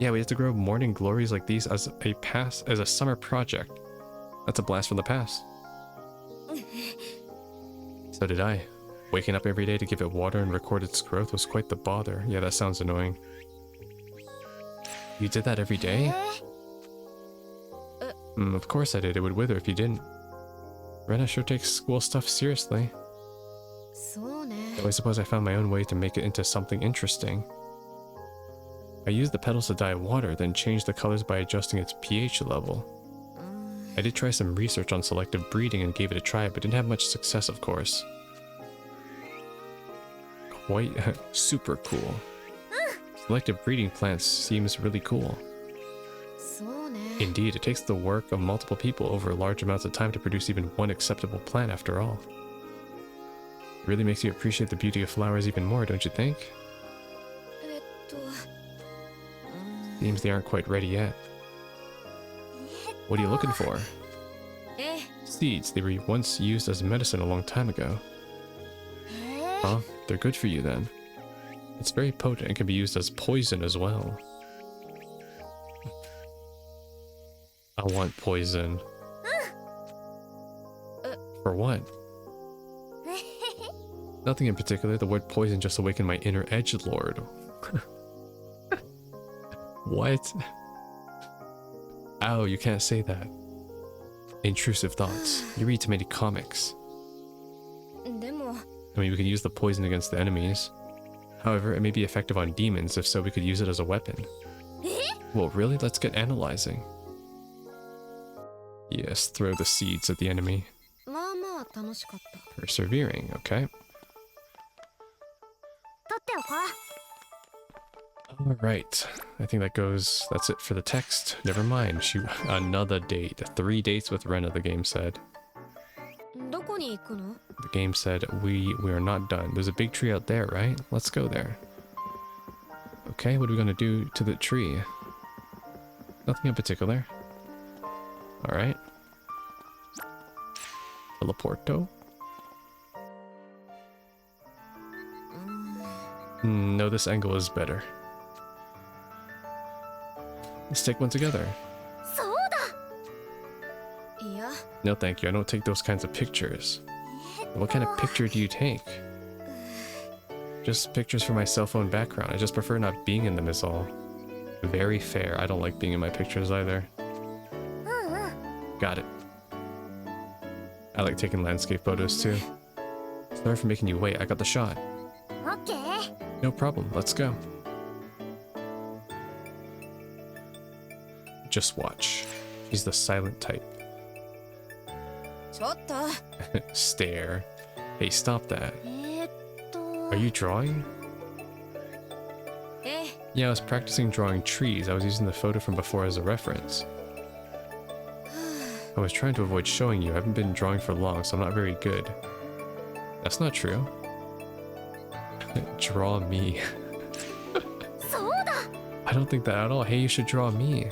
Yeah, we have to grow morning glories like these as a summer project. That's a blast from the past. So did I. Waking up every day to give it water and record its growth was quite the bother. Yeah, that sounds annoying. You did that every day? え Of course I did. It would wither if you didn't. Rena sure takes school stuff seriously. そうね Though I suppose I found my own way to make it into something interesting. I used the petals to dye water, then changed the colors by adjusting its pH level. I did try some research on selective breeding and gave it a try, but didn't have much success, of course. Quite super cool. Selective breeding plants seems really cool. そうね Indeed, it takes the work of multiple people over large amounts of time to produce even one acceptable plant after all. It really makes you appreciate the beauty of flowers even more, don't you think? えっと Seems they aren't quite ready yet. What are you looking for? seeds. They were once used as medicine a long time ago. Huh? They're good for you then. It's very potent and can be used as poison as well. I want poison. For what? Nothing in particular. The word poison just awakened my inner edgelord. What? Ow, you can't say that. Intrusive thoughts. You read too many comics. I mean, we can use the poison against the enemies. However, it may be effective on demons. If so, we could use it as a weapon. Well, really? Let's get analyzing. Yes, throw the seeds at the enemy. Persevering, okay. Alright, I think that's it for the text. Never mind, another date. 3 dates with Rena, the game said. The game said, we are not done. There's a big tree out there, right? Let's go there. Okay, what are we gonna do to the tree? Nothing in particular. Alright. Teleporto? No, this angle is better. Let's take one together. No thank you, I don't take those kinds of pictures. What kind of picture do you take? Just pictures for my cell phone background. I just prefer not being in them is all. Very fair. I don't like being in my pictures either. Got it. I like taking landscape photos too. Sorry for making you wait. I got the shot. No problem. Let's go. Just watch. She's the silent type. Stare. Hey, stop that. Are you drawing? Yeah, I was practicing drawing trees. I was using the photo from before as a reference. I was trying to avoid showing you. I haven't been drawing for long, so I'm not very good. That's not true. Draw me. I don't think that at all. Hey, you should draw me.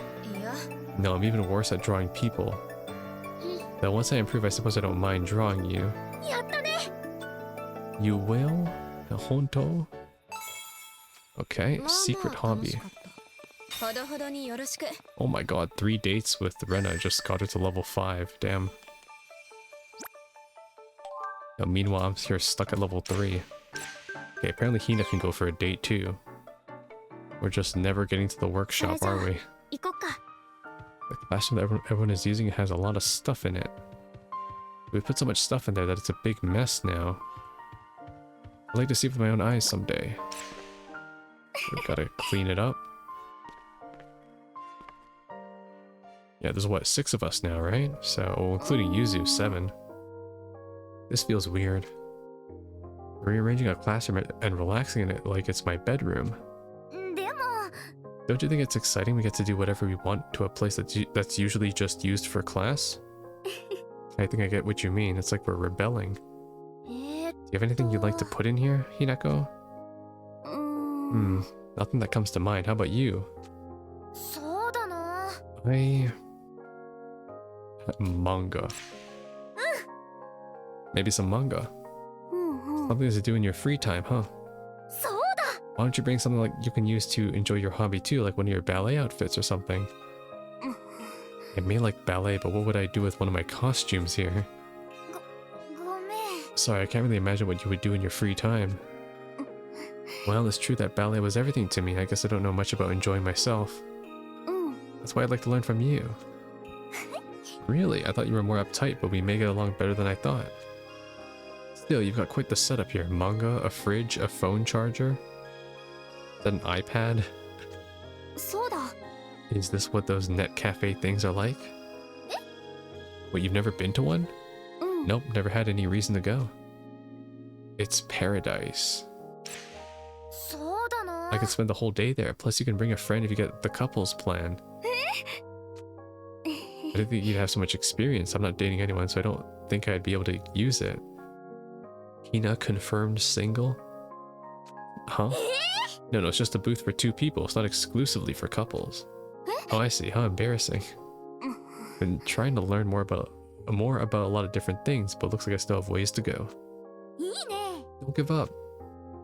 No, I'm even worse at drawing people. Though once I improve, I suppose I don't mind drawing you. You will? Honto? Okay, secret hobby. Oh my god, 3 dates with Rena just got her to level 5. Damn. Now, meanwhile, I'm here stuck at level 3. Okay, apparently Hina can go for a date too. We're just never getting to the workshop, are we? The classroom that everyone is using has a lot of stuff in it. We put so much stuff in there that it's a big mess now. I'd like to see it with my own eyes someday. We've got to clean it up. Yeah, there's what, 6 of us now, right? So, including Yuzu, 7. This feels weird. Rearranging a classroom and relaxing in it like it's my bedroom. Don't you think it's exciting we get to do whatever we want to a place that's usually just used for class? I think I get what you mean. It's like we're rebelling. Do you have anything you'd like to put in here, Hinako? Nothing that comes to mind. How about you? Manga. Maybe some manga. Something to do in your free time, huh? Why don't you bring something like you can use to enjoy your hobby too, like one of your ballet outfits or something? I may like ballet, but what would I do with one of my costumes here? Sorry, I can't really imagine what you would do in your free time. Well, it's true that ballet was everything to me. I guess I don't know much about enjoying myself. That's why I'd like to learn from you. Really? I thought you were more uptight, but we may get along better than I thought. Still, you've got quite the setup here. Manga, a fridge, a phone charger. Is that an iPad? Is this what those net cafe things are like? Wait, you've never been to one? Nope, never had any reason to go. It's paradise. I could spend the whole day there, plus you can bring a friend if you get the couples plan. I didn't think you'd have so much experience. I'm not dating anyone, so I don't think I'd be able to use it. Hina confirmed single? Huh? No, it's just a booth for 2 people. It's not exclusively for couples. Oh, I see. How embarrassing. Been trying to learn more about more about a lot of different things, but looks like I still have ways to go. いいね。 Don't give up.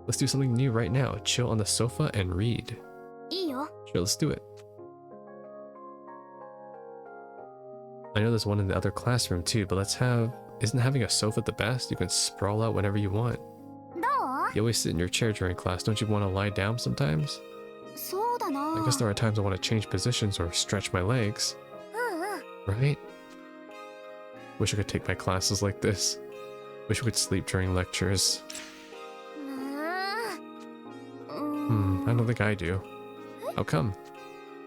Let's do something new right now. Chill on the sofa and read. いいよ。 Sure, let's do it. I know there's one in the other classroom too, but isn't having a sofa the best? You can sprawl out whenever you want. どう？ You always sit in your chair during class. Don't you want to lie down sometimes? そうだな。 I guess there are times I want to change positions or stretch my legs. うんうん。 Right? Wish I could take my classes like this. Wish we could sleep during lectures. I don't think I do. How come?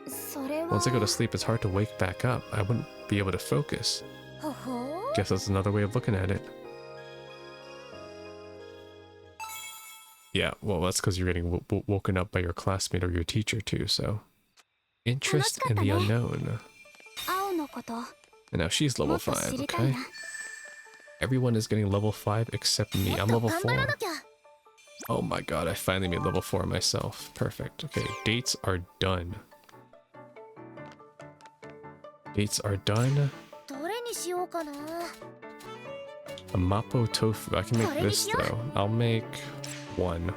それは。 Once I go to sleep, it's hard to wake back up. I wouldn't be able to focus. ほほ。 Guess that's another way of looking at it. Yeah, well, that's because you're getting woken up by your classmate or your teacher too, so... Interest in the unknown. 青のこと。 And now she's level もっと 5, 知りたい okay? な。 Everyone is getting level 5 except me. I'm もっと level 頑張ら 4. なきゃ。 Oh my god, I finally made level 4 myself. Perfect. Okay, dates are done. Dates are done. どれにしようかな。 A Mapo tofu. I can make this though. I'll make one.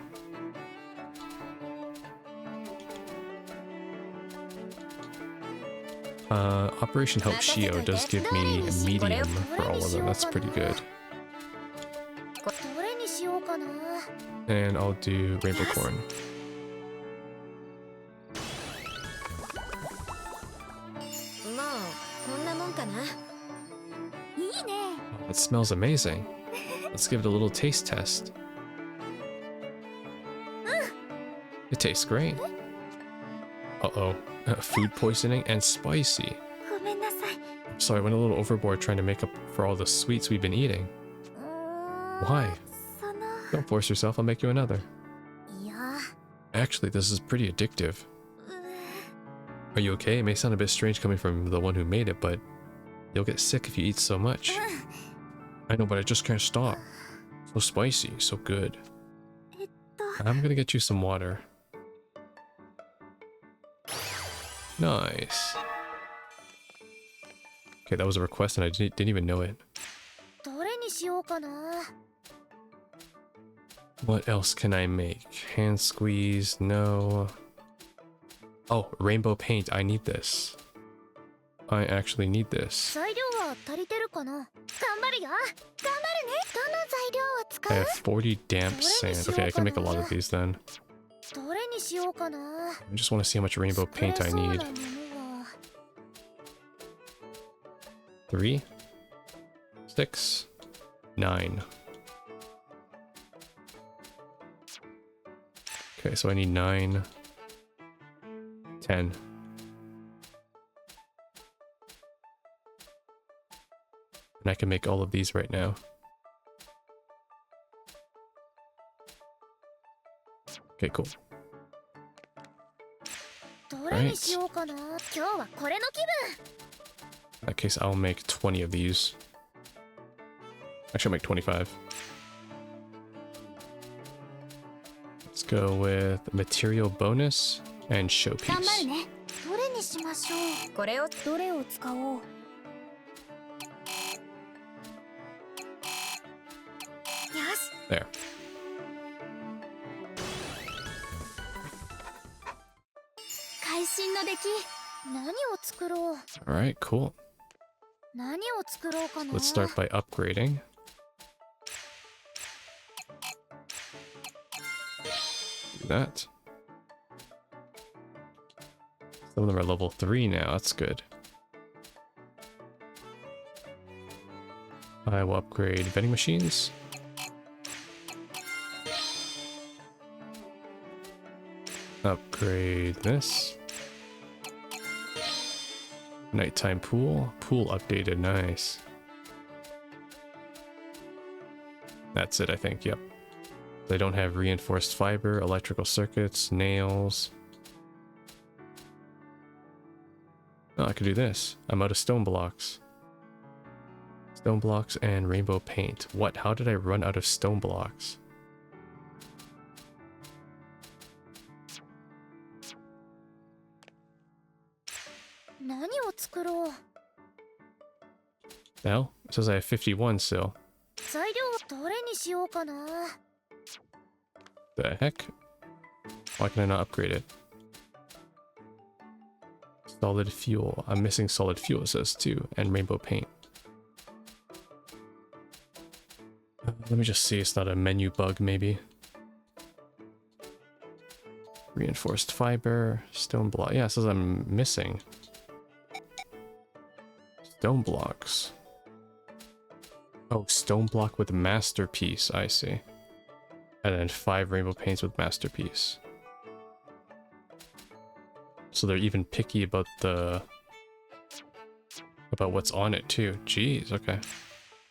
Operation Help Shiho does give me medium for all of them. That's pretty good. どれにしようかな。 And I'll do Rainbow Corn. まあこんなもんかな。いいね。 Oh, it smells amazing. Let's give it a little taste test. It tastes great. Uh-oh. Food poisoning and spicy. ごめんなさい。 So I went a little overboard trying to make up for all the sweets we've been eating. Why? その。 Don't force yourself, I'll make you another. いや。 Actually, this is pretty addictive. Are you okay? It may sound a bit strange coming from the one who made it, but you'll get sick if you eat so much. I know, but I just can't stop. So spicy, so good. えっと。 I'm gonna get you some water. Nice. Okay, that was a request and I didn't even know it. どれにしようかな。 What else can I make? Hand squeeze, no. Oh, rainbow paint, I need this. I actually need this. 材料は足りてるかな。頑張るよ。頑張るね。どの材料を使 I う？ have 40 damp sand. Okay, I can make a lot of these then. どれにしようかな。 I just want to see how much rainbow paint I need. 作れそうなものは。 3, 6, 9. Okay, so I need 9, 10. And I can make all of these right now. Okay, cool. どれにしようかな。今日はこれの気分。 In that case, I'll make 20 of these. Actually, I'll make 25. Let's go with material bonus and 頑張 showpiece. るね。どれにしましょう。これをどれを使おう。よし。 There. 会心の出来。何を作ろう。 Alright, cool. 何を作ろうかな。 Let's start by upgrading. Do that. Some of them are level 3 now, that's good. I will upgrade vending machines. Upgrade this. Nighttime pool. Pool updated, nice. That's it, I think, yep. They don't have reinforced fiber, electrical circuits, nails. Oh, I could do this. I'm out of stone blocks. Stone blocks and rainbow paint. What? How did I run out of stone blocks? says I have 51 still. 材料どれにしようかな。 The heck? Why can I not upgrade it? Solid fuel. I'm missing solid fuel, it says too, and rainbow paint. Let me just see, it's not a menu bug, maybe. Reinforced fiber, stone block. Yeah, it says I'm missing stone blocks. Oh, stone block with masterpiece, I see. And then 5 rainbow paints with masterpiece. So they're even picky about what's on it too. Jeez, okay.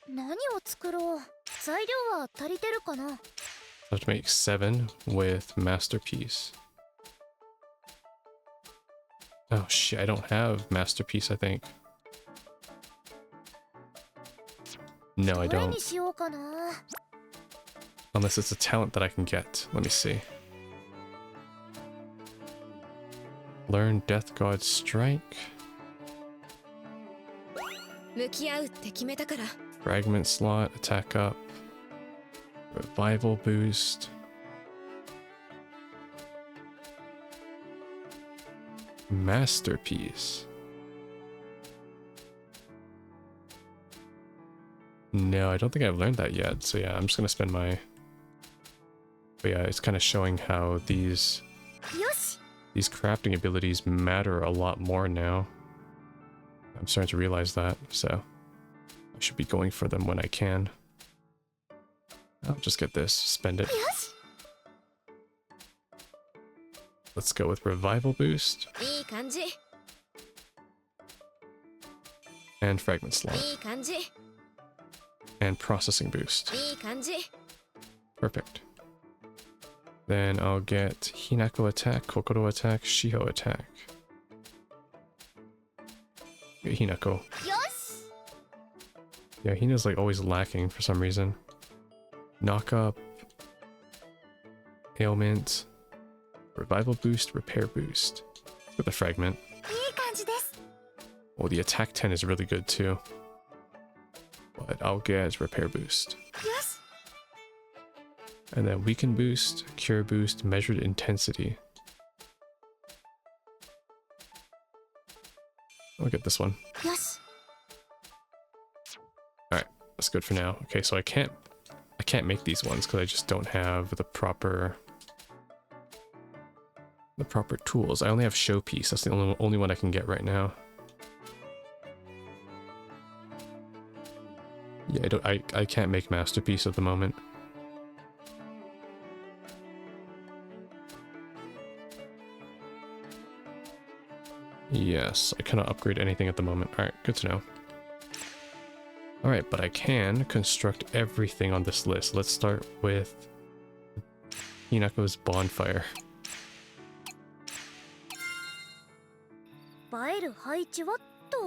何を作ろう。材料は足りてるかな。 I have to make 7 with masterpiece. Oh shit, I don't have masterpiece, I think. No, I どれ don't. にしようかな。 Unless it's a talent that I can get. Let me see. Learn Death God's Strike. 向き合うって決めたから。 Fragment slot, attack up. Revival boost. Masterpiece. No, I don't think I've learned that yet. So yeah, I'm just gonna spend my... But yeah, it's kind of showing how these crafting abilities matter a lot more now. I'm starting to realize that, so I should be going for them when I can. I'll just get this, spend it. Let's go with revival boost いい感じ。 and fragment slot いい感じ。 and processing boost. いい感じ。 Perfect. Then I'll get Hinako attack, Kokoro attack, Shiho attack. Get Hinako. よし。 Yeah, Hina's like always lacking for some reason. Knock up, ailment, revival boost, repair boost. With the fragment. いい感じです。 Well, the attack 10 is really good too. But I'll get repair boost. よし。 And then weaken boost, cure boost, measured intensity. I'll get this one. よし。 Alright, that's good for now. Okay, so I can't make these ones because I just don't have the proper tools. I only have showpiece. That's the only one I can get right now. Yeah, I can't make masterpiece at the moment. Yes, I cannot upgrade anything at the moment. Alright, good to know. Alright, but I can construct everything on this list. Let's start with Hinako's bonfire. 映える配置はっと。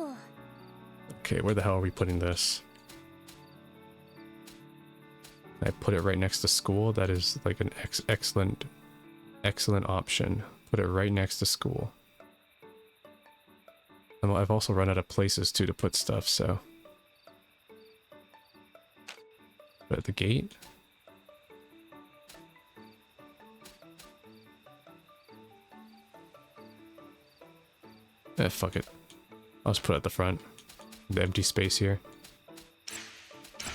Okay, where the hell are we putting this? I put it right next to school. That is like an excellent option. Put it right next to school. And I've also run out of places too to put stuff, so. Put it at the gate. Fuck it. I'll just put it at the front. The empty space here.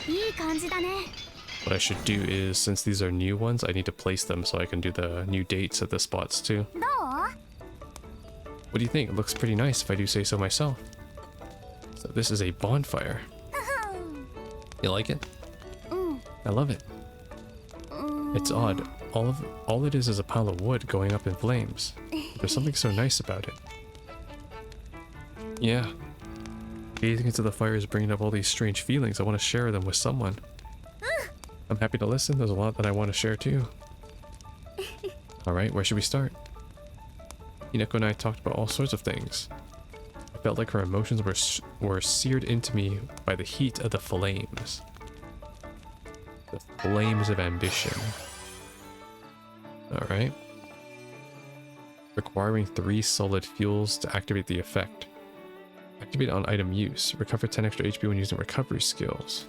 いい感じだね。 What I should do is, since these are new ones, I need to place them so I can do the new dates at the spots too. どう？ What do you think? It looks pretty nice if I do say so myself. So this is a bonfire. You like it? I love it. It's odd. All it is a pile of wood going up in flames. There's something so nice about it. Yeah. Gazing into the fire is bringing up all these strange feelings. I want to share them with someone. I'm happy to listen. There's a lot that I want to share too. Alright, where should we start? Hinako and I talked about all sorts of things. I felt like her emotions were seared into me by the heat of the flames. The flames of ambition. Alright. Requiring 3 solid fuels to activate the effect. Activate on item use. Recover 10 extra HP when using recovery skills.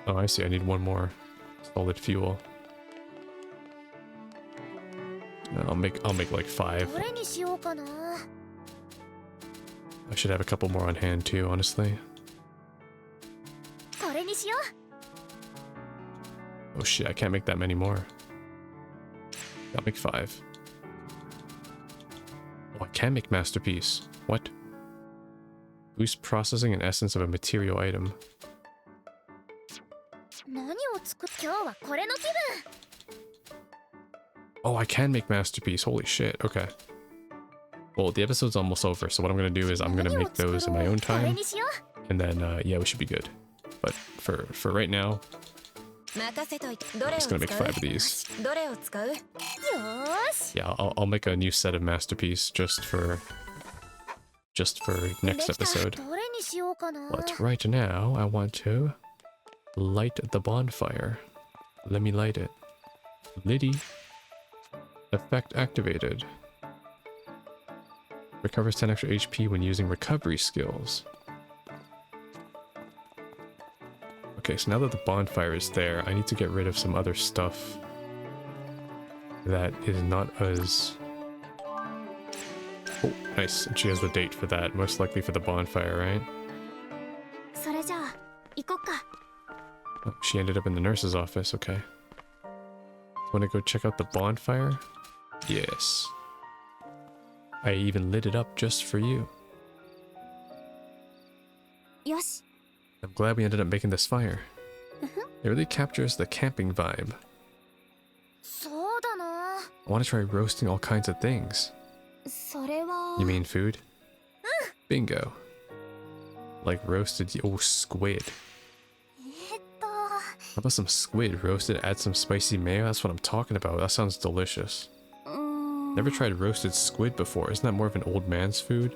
Oh, I see. I need one more solid fuel. I'll make like 5. どれにしようかな。 I should have a couple more on hand too, honestly. これにしよう。 Oh shit, I can't make that many more. I'll make 5. Oh, I can make masterpiece. What? Boost processing and essence of a material item. 何を作っ今日はこれの気分。 Oh, I can make masterpiece. Holy shit. Okay. Well, the episode's almost over, so what I'm gonna do is I'm gonna make those in my own これ time, にしよ and then yeah, we should be good. But for right now, 任せといて。どれを I'm just 使 gonna make 5 of う？ these. どれを使う？う。よーし。 Yeah, I'll make a new set of masterpiece just for next できた。 episode. どれにしようかな。 But right now, I want to light the bonfire. Let me light it. Liddy. Effect activated. Recovers 10 extra HP when using recovery skills. Okay, so now that the bonfire is there, I need to get rid of some other stuff that is not as... Oh, nice. And she has the date for that, most likely for the bonfire, right? それじゃあ行こっか。 Oh, she ended up in the nurse's office, okay. Want to go check out the bonfire? Yes. I even lit it up just for you. よし。 I'm glad we ended up making this fire. It really captures the camping vibe. そうだな。 I want to try roasting all kinds of things. それは。 You mean food? Bingo. Like roasted, oh, squid. How about some squid roasted, add some spicy mayo? That's what I'm talking about. That sounds delicious. Never tried roasted squid before. Isn't that more of an old man's food?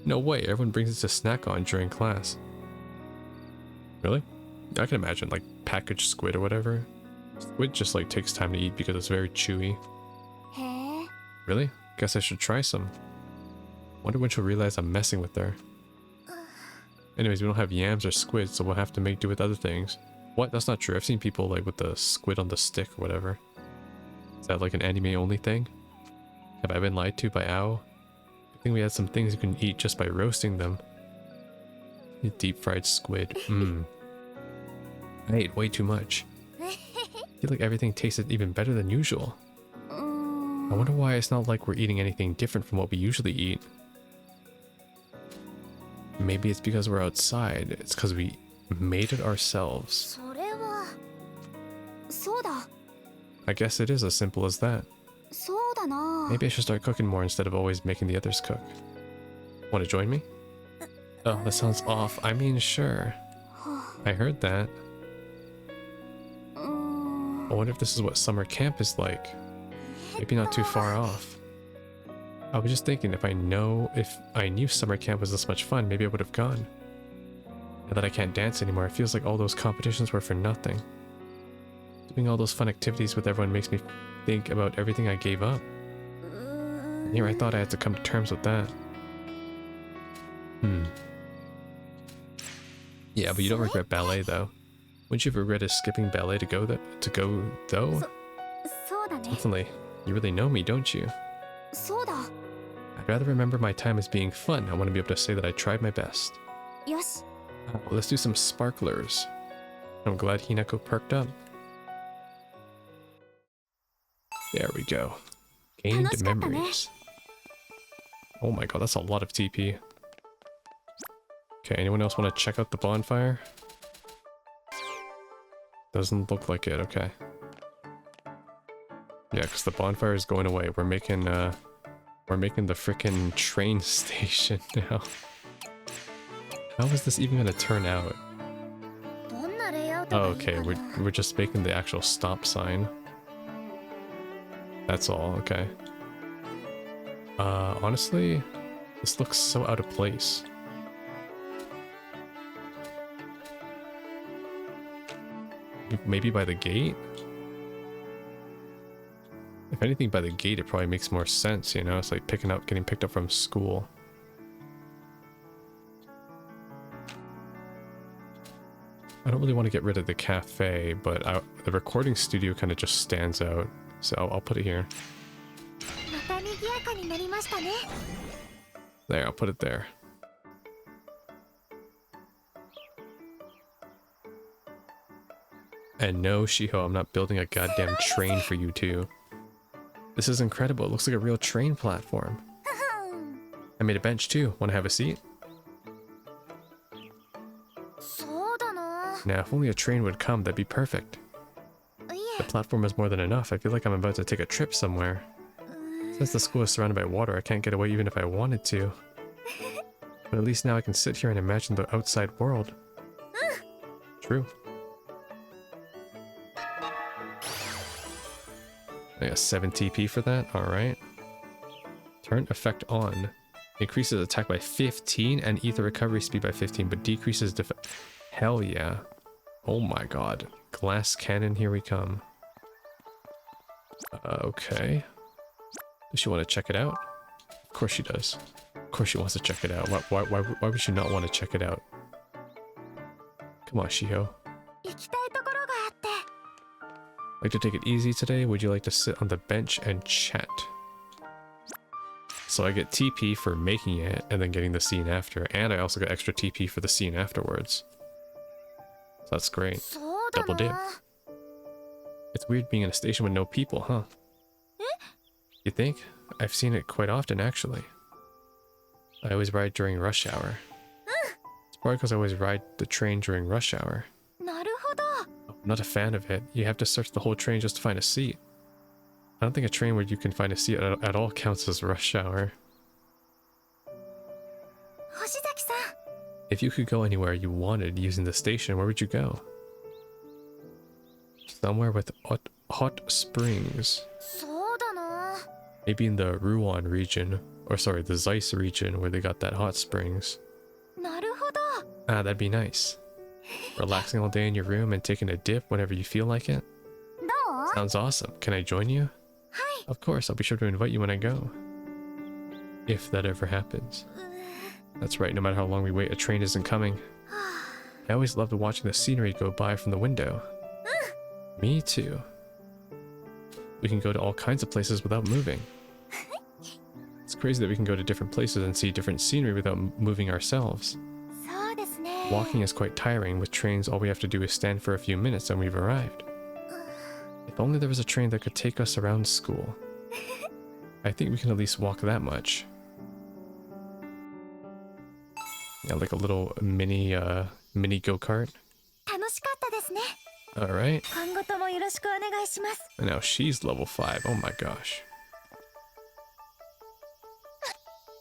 No way, everyone brings it to snack on during class. Really? I can imagine, like, packaged squid or whatever. Squid just, like, takes time to eat because it's very chewy. へえ。 Really? Guess I should try some. Wonder when she'll realize I'm messing with her. Anyways, we don't have yams or squid, so we'll have to make do with other things. What? That's not true. I've seen people, like, with the squid on the stick or whatever. Is that, like, an anime-only thing? Have I been lied to by Ao? I think we had some things you can eat just by roasting them. Deep-fried squid. Mmm. I ate way too much. I feel like everything tasted even better than usual. I wonder why it's not like we're eating anything different from what we usually eat. Maybe it's because we're outside. It's because we made it ourselves. それは。そうだ。 I guess it is as simple as that. そうだな。 Maybe I should start cooking more instead of always making the others cook. Want to join me? Oh, that sounds off. I mean, sure. I heard that. I wonder if this is what summer camp is like. Maybe not too far off. I was just thinking if I knew summer camp was this much fun, maybe I would have gone. Now that I can't dance anymore, it feels like all those competitions were for nothing. Doing all those fun activities with everyone makes me think about everything I gave up. And here I thought I had to come to terms with that. Yeah, but you don't regret ballet though. Wouldn't you have regretted skipping ballet to go though? そうだね。 Definitely. You really know me, don't you? そうだ。 I'd rather remember my time as being fun. I want to be able to say that I tried my best. よし。 Well, let's do some sparklers. I'm glad Hinako perked up. There we go. Gained 楽しかったね。 memories. Oh my god, that's a lot of TP. Okay, anyone else want to check out the bonfire? Doesn't look like it, okay. Yeah, because the bonfire is going away. We're making the frickin' train station now. How is this even gonna turn out? どんなレイアウト Oh, がいい okay, かな。 we're just making the actual stop sign. That's all, okay. Honestly, this looks so out of place. Maybe by the gate? If anything, by the gate, it probably makes more sense, you know? It's like getting picked up from school. I don't really want to get rid of the cafe, but the recording studio kind of just stands out. So I'll put it here. There, I'll put it there. And no, Shiho, I'm not building a goddamn train for you two. This is incredible. It looks like a real train platform. I made a bench too. Want to have a seat? Now, if only a train would come, that'd be perfect. The platform is more than enough. I feel like I'm about to take a trip somewhere. Since the school is surrounded by water, I can't get away even if I wanted to. But at least now I can sit here and imagine the outside world. True. I got 7 TP for that. Alright. Turn effect on. Increases attack by 15 and ether recovery speed by 15, but decreases defense. Hell yeah. Oh my god. Glass cannon, here we come. Okay. Does she want to check it out? Of course she does. Of course she wants to check it out. Why would she not want to check it out? Come on, Shiho. Like to take it easy today? Would you like to sit on the bench and chat? So I get TP for making it and then getting the scene after, and I also get extra TP for the scene afterwards. So that's great. Double dip. It's weird being in a station with no people, huh? You think? I've seen it quite often, actually. I always ride during rush hour. It's probably because I always ride the train during rush hour. I'm not a fan of it. You have to search the whole train just to find a seat. I don't think a train where you can find a seat at all counts as rush hour. If you could go anywhere you wanted using the station, where would you go? Somewhere with hot springs. Maybe in the Ruan region, or sorry, the Zeiss region where they got that hot springs. Ah, that'd be nice. Relaxing all day in your room and taking a dip whenever you feel like it. Sounds awesome. Can I join you? Of course, I'll be sure to invite you when I go. If that ever happens. That's right, no matter how long we wait, a train isn't coming. I always loved watching the scenery go by from the window. Me too. We can go to all kinds of places without moving. It's crazy that we can go to different places and see different scenery without moving ourselves. Walking is quite tiring. With trains, all we have to do is stand for a few minutes and we've arrived. If only there was a train that could take us around school. I think we can at least walk that much. Yeah, like a little mini go-kart. Alright. And now she's level 5. Oh my gosh.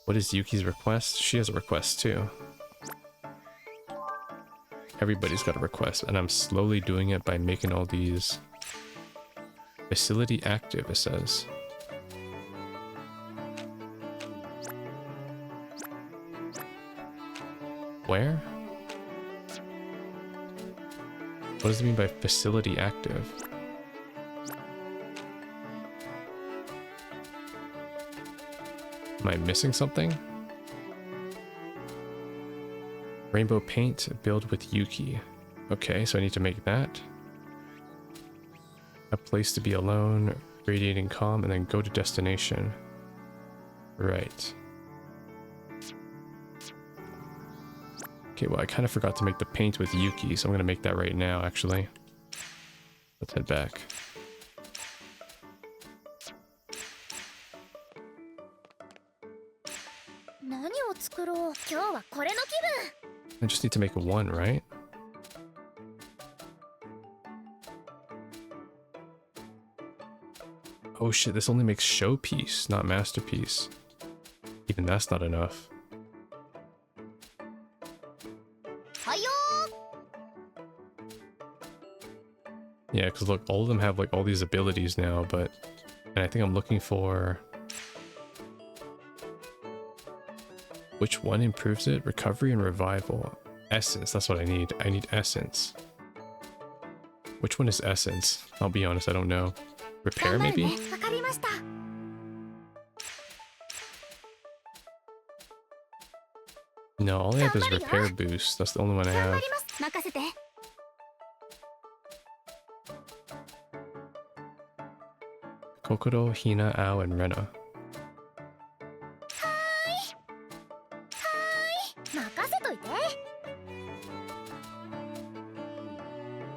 What is Yuki's request? She has a request too. Everybody's got a request, and I'm slowly doing it by making all these... Facility active, it says. Where? What does it mean by facility active? Am I missing something? Rainbow paint, build with Yuki. Okay, so I need to make that. A place to be alone, radiating calm, and then go to destination. Right. Okay, well I kind of forgot to make the paint with Yuki, so I'm going to make that right now, actually. Let's head back. I just need to make one, right? Oh shit, this only makes showpiece, not masterpiece. Even that's not enough. Yeah, because look, all of them have like all these abilities now, but... And I think I'm looking for... Which one improves it? Recovery and revival. Essence, that's what I need. I need essence. Which one is essence? I'll be honest, I don't know. Repair 頑張るね。 maybe? わかりました。 No, all I have is repair boost. That's the only one I 頑張 have. ります。任せて。 Kokoro, Hina, Ao, and Rena. 任せといて。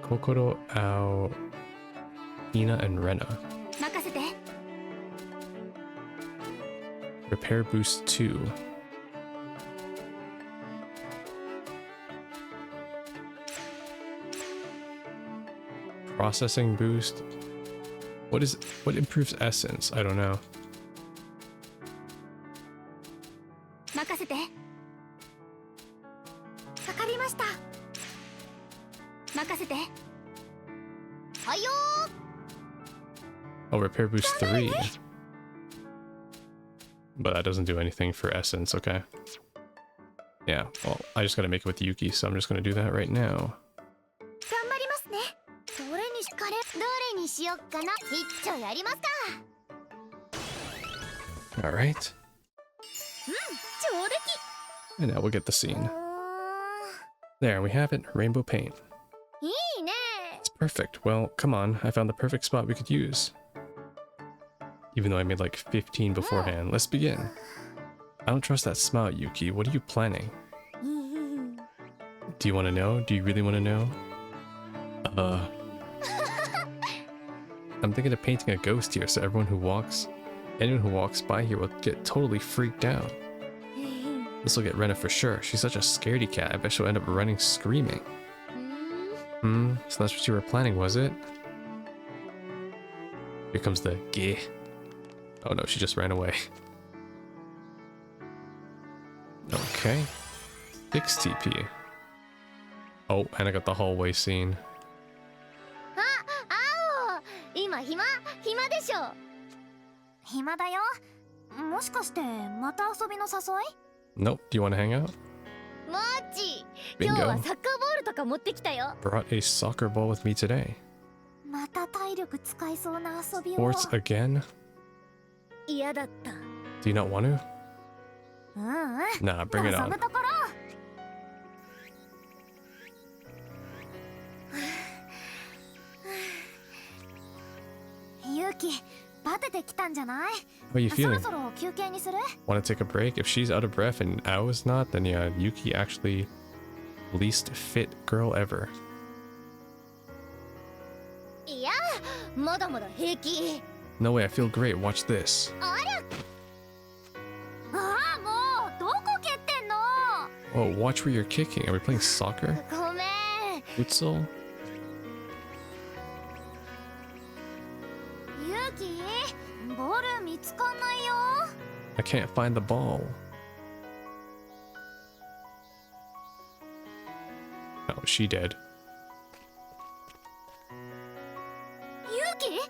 Kokoro, Ao, Hina, and Rena. 任せて。 Repair boost 2. Processing boost. What improves essence? I don't know. 任せて。わかりました。任せて。はいよ Oh, repair boost 3. But that doesn't do anything for essence, okay. Yeah, well, I just gotta make it with Yuki, so I'm just gonna do that right now. 頑張りますね。どれにしかれ、どれにしよっかな。一丁やりますか。 Alright. 上出来。 And now we'll get the scene. There, we have it. Rainbow paint. いいね。 It's perfect. Well, come on. I found the perfect spot we could use. Even though I made like 15 beforehand. Let's begin. I don't trust that smile, Yuki. What are you planning? Do you want to know? Do you really want to know? I'm thinking of painting a ghost here so anyone who walks by here will get totally freaked out. This will get Rena for sure. She's such a scaredy cat. I bet she'll end up running screaming. So that's what you were planning, was it? Here comes the geh. Oh no, she just ran away. Okay. 6 TP. Oh, and I got the hallway scene. あ、青。今暇でしょ。暇だよ。もしかしてまた遊びの誘い？ Nope. Do you want to hang out? マジ。今日はサッカーボールとか持ってきたよ。 Brought a soccer ball with me today. また体力使いそうな遊びを。 Sports again? 嫌だった。 Do you not want to? うんうん。 Nah, bring it 望 on. むところ。ユキ、バテてきたんじゃない？ How are you そ feeling? ろそろ休憩にする？ Want to take a break? If she's out of breath and Ao is not, then yeah, Yuki actually least fit girl ever. いや、まだまだ平気。 No way, I feel great. Watch this. あら。ああ、もうどこ蹴ってんの？ Oh, watch where you're kicking. Are we playing soccer? ごめん。 Futsal? ユキ、ボール見つかんないよ。 I can't find the ball. Oh, she dead. ユキ？ユ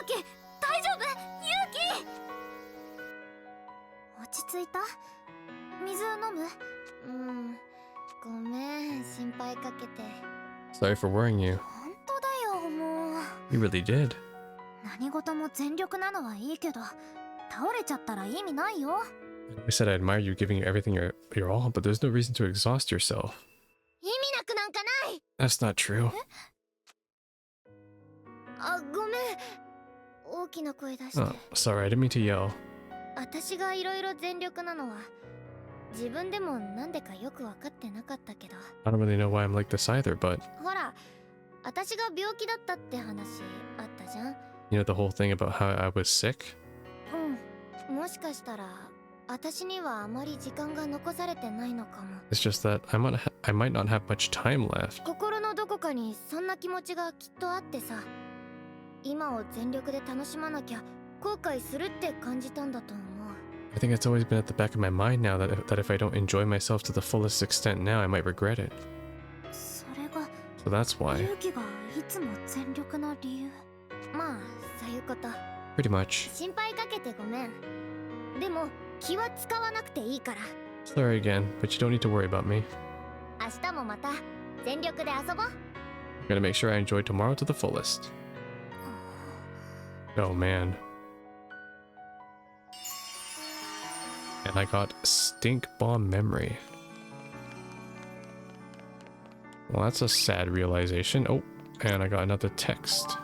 キ、大丈夫？ユキ？落ち着いた？水飲む？ごめん、心配かけて。 Sorry for worrying you. 本当だよ、もう。 You really did. 何事も全力なのはいいけど、倒れちゃったら意味ないよ。 I said I admire you giving everything your all, but there's no reason to exhaust yourself. 意味なくなんかない。 That's not true. あ、ごめん。大きな声出して。 Oh, sorry, I didn't mean to yell. 私がいろいろ全力なのは自分でもなんでかよく分かってなかったけど。 I don't really know why I'm like this either, but ほら、私が病気だったって話あったじゃん。 you know the whole thing about how I was sick? もしかしたら私にはあまり時間が残されてないのかも。 It's just that I might not have much time left. 心のどこかにそんな気持ちがきっとあってさ、今を全力で楽しまなきゃ後悔するって感じたんだと思う。 I think it's always been at the back of my mind now that if I don't enjoy myself to the fullest extent now, I might regret it. それが So that's why. 勇気がいつも全力な理由。まあそういうこと。 Pretty much. 心配かけてごめん。でも気は使わなくていいから。 Sorry again, but you don't need to worry about me. 明日もまた全力で遊ぼう。I'm gonna make sure I enjoy tomorrow to the fullest. Oh man. And I got Stink Bomb Memory. Well, that's a sad realization. Oh, and I got another text.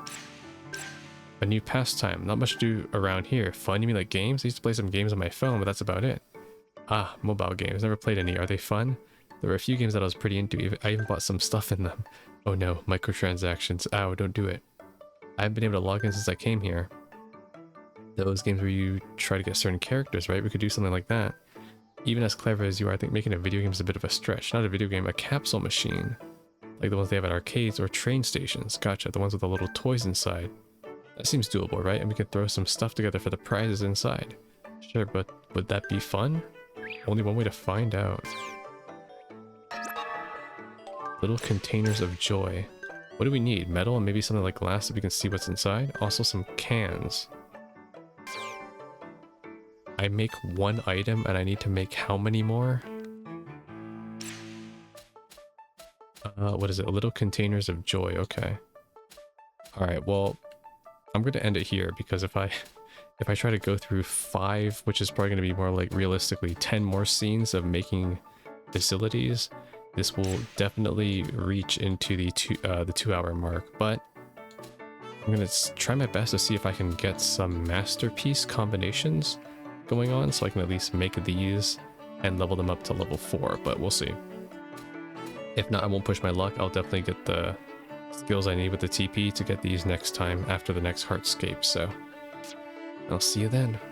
A new pastime. Not much to do around here. Fun? You mean like games? I used to play some games on my phone, but that's about it. Ah, mobile games. Never played any. Are they fun? There were a few games that I was pretty into. I even bought some stuff in them. Oh no, microtransactions. Ow, don't do it. I haven't been able to log in since I came here. Those games where you try to get certain characters, right? We could do something like that. Even as clever as you are, I think making a video game is a bit of a stretch. Not a video game, a capsule machine. Like the ones they have at arcades or train stations. Gotcha, the ones with the little toys inside. That seems doable, right? And we could throw some stuff together for the prizes inside. Sure, but would that be fun? Only one way to find out. Little containers of joy. What do we need? Metal and maybe something like glass so we can see what's inside? Also some cans. I make one item and I need to make how many more? What is it? Little containers of joy. Okay. Alright, well, I'm going to end it here because if I try to go through 5, which is probably going to be more like realistically 10 more scenes of making facilities, this will definitely reach into the 2-hour mark. But I'm going to try my best to see if I can get some masterpiece combinations going on so I can at least make these and level them up to level 4, but we'll see. If not, I won't push my luck. I'll definitely get the skills I need with the TP to get these next time after the next heartscape, so I'll see you then.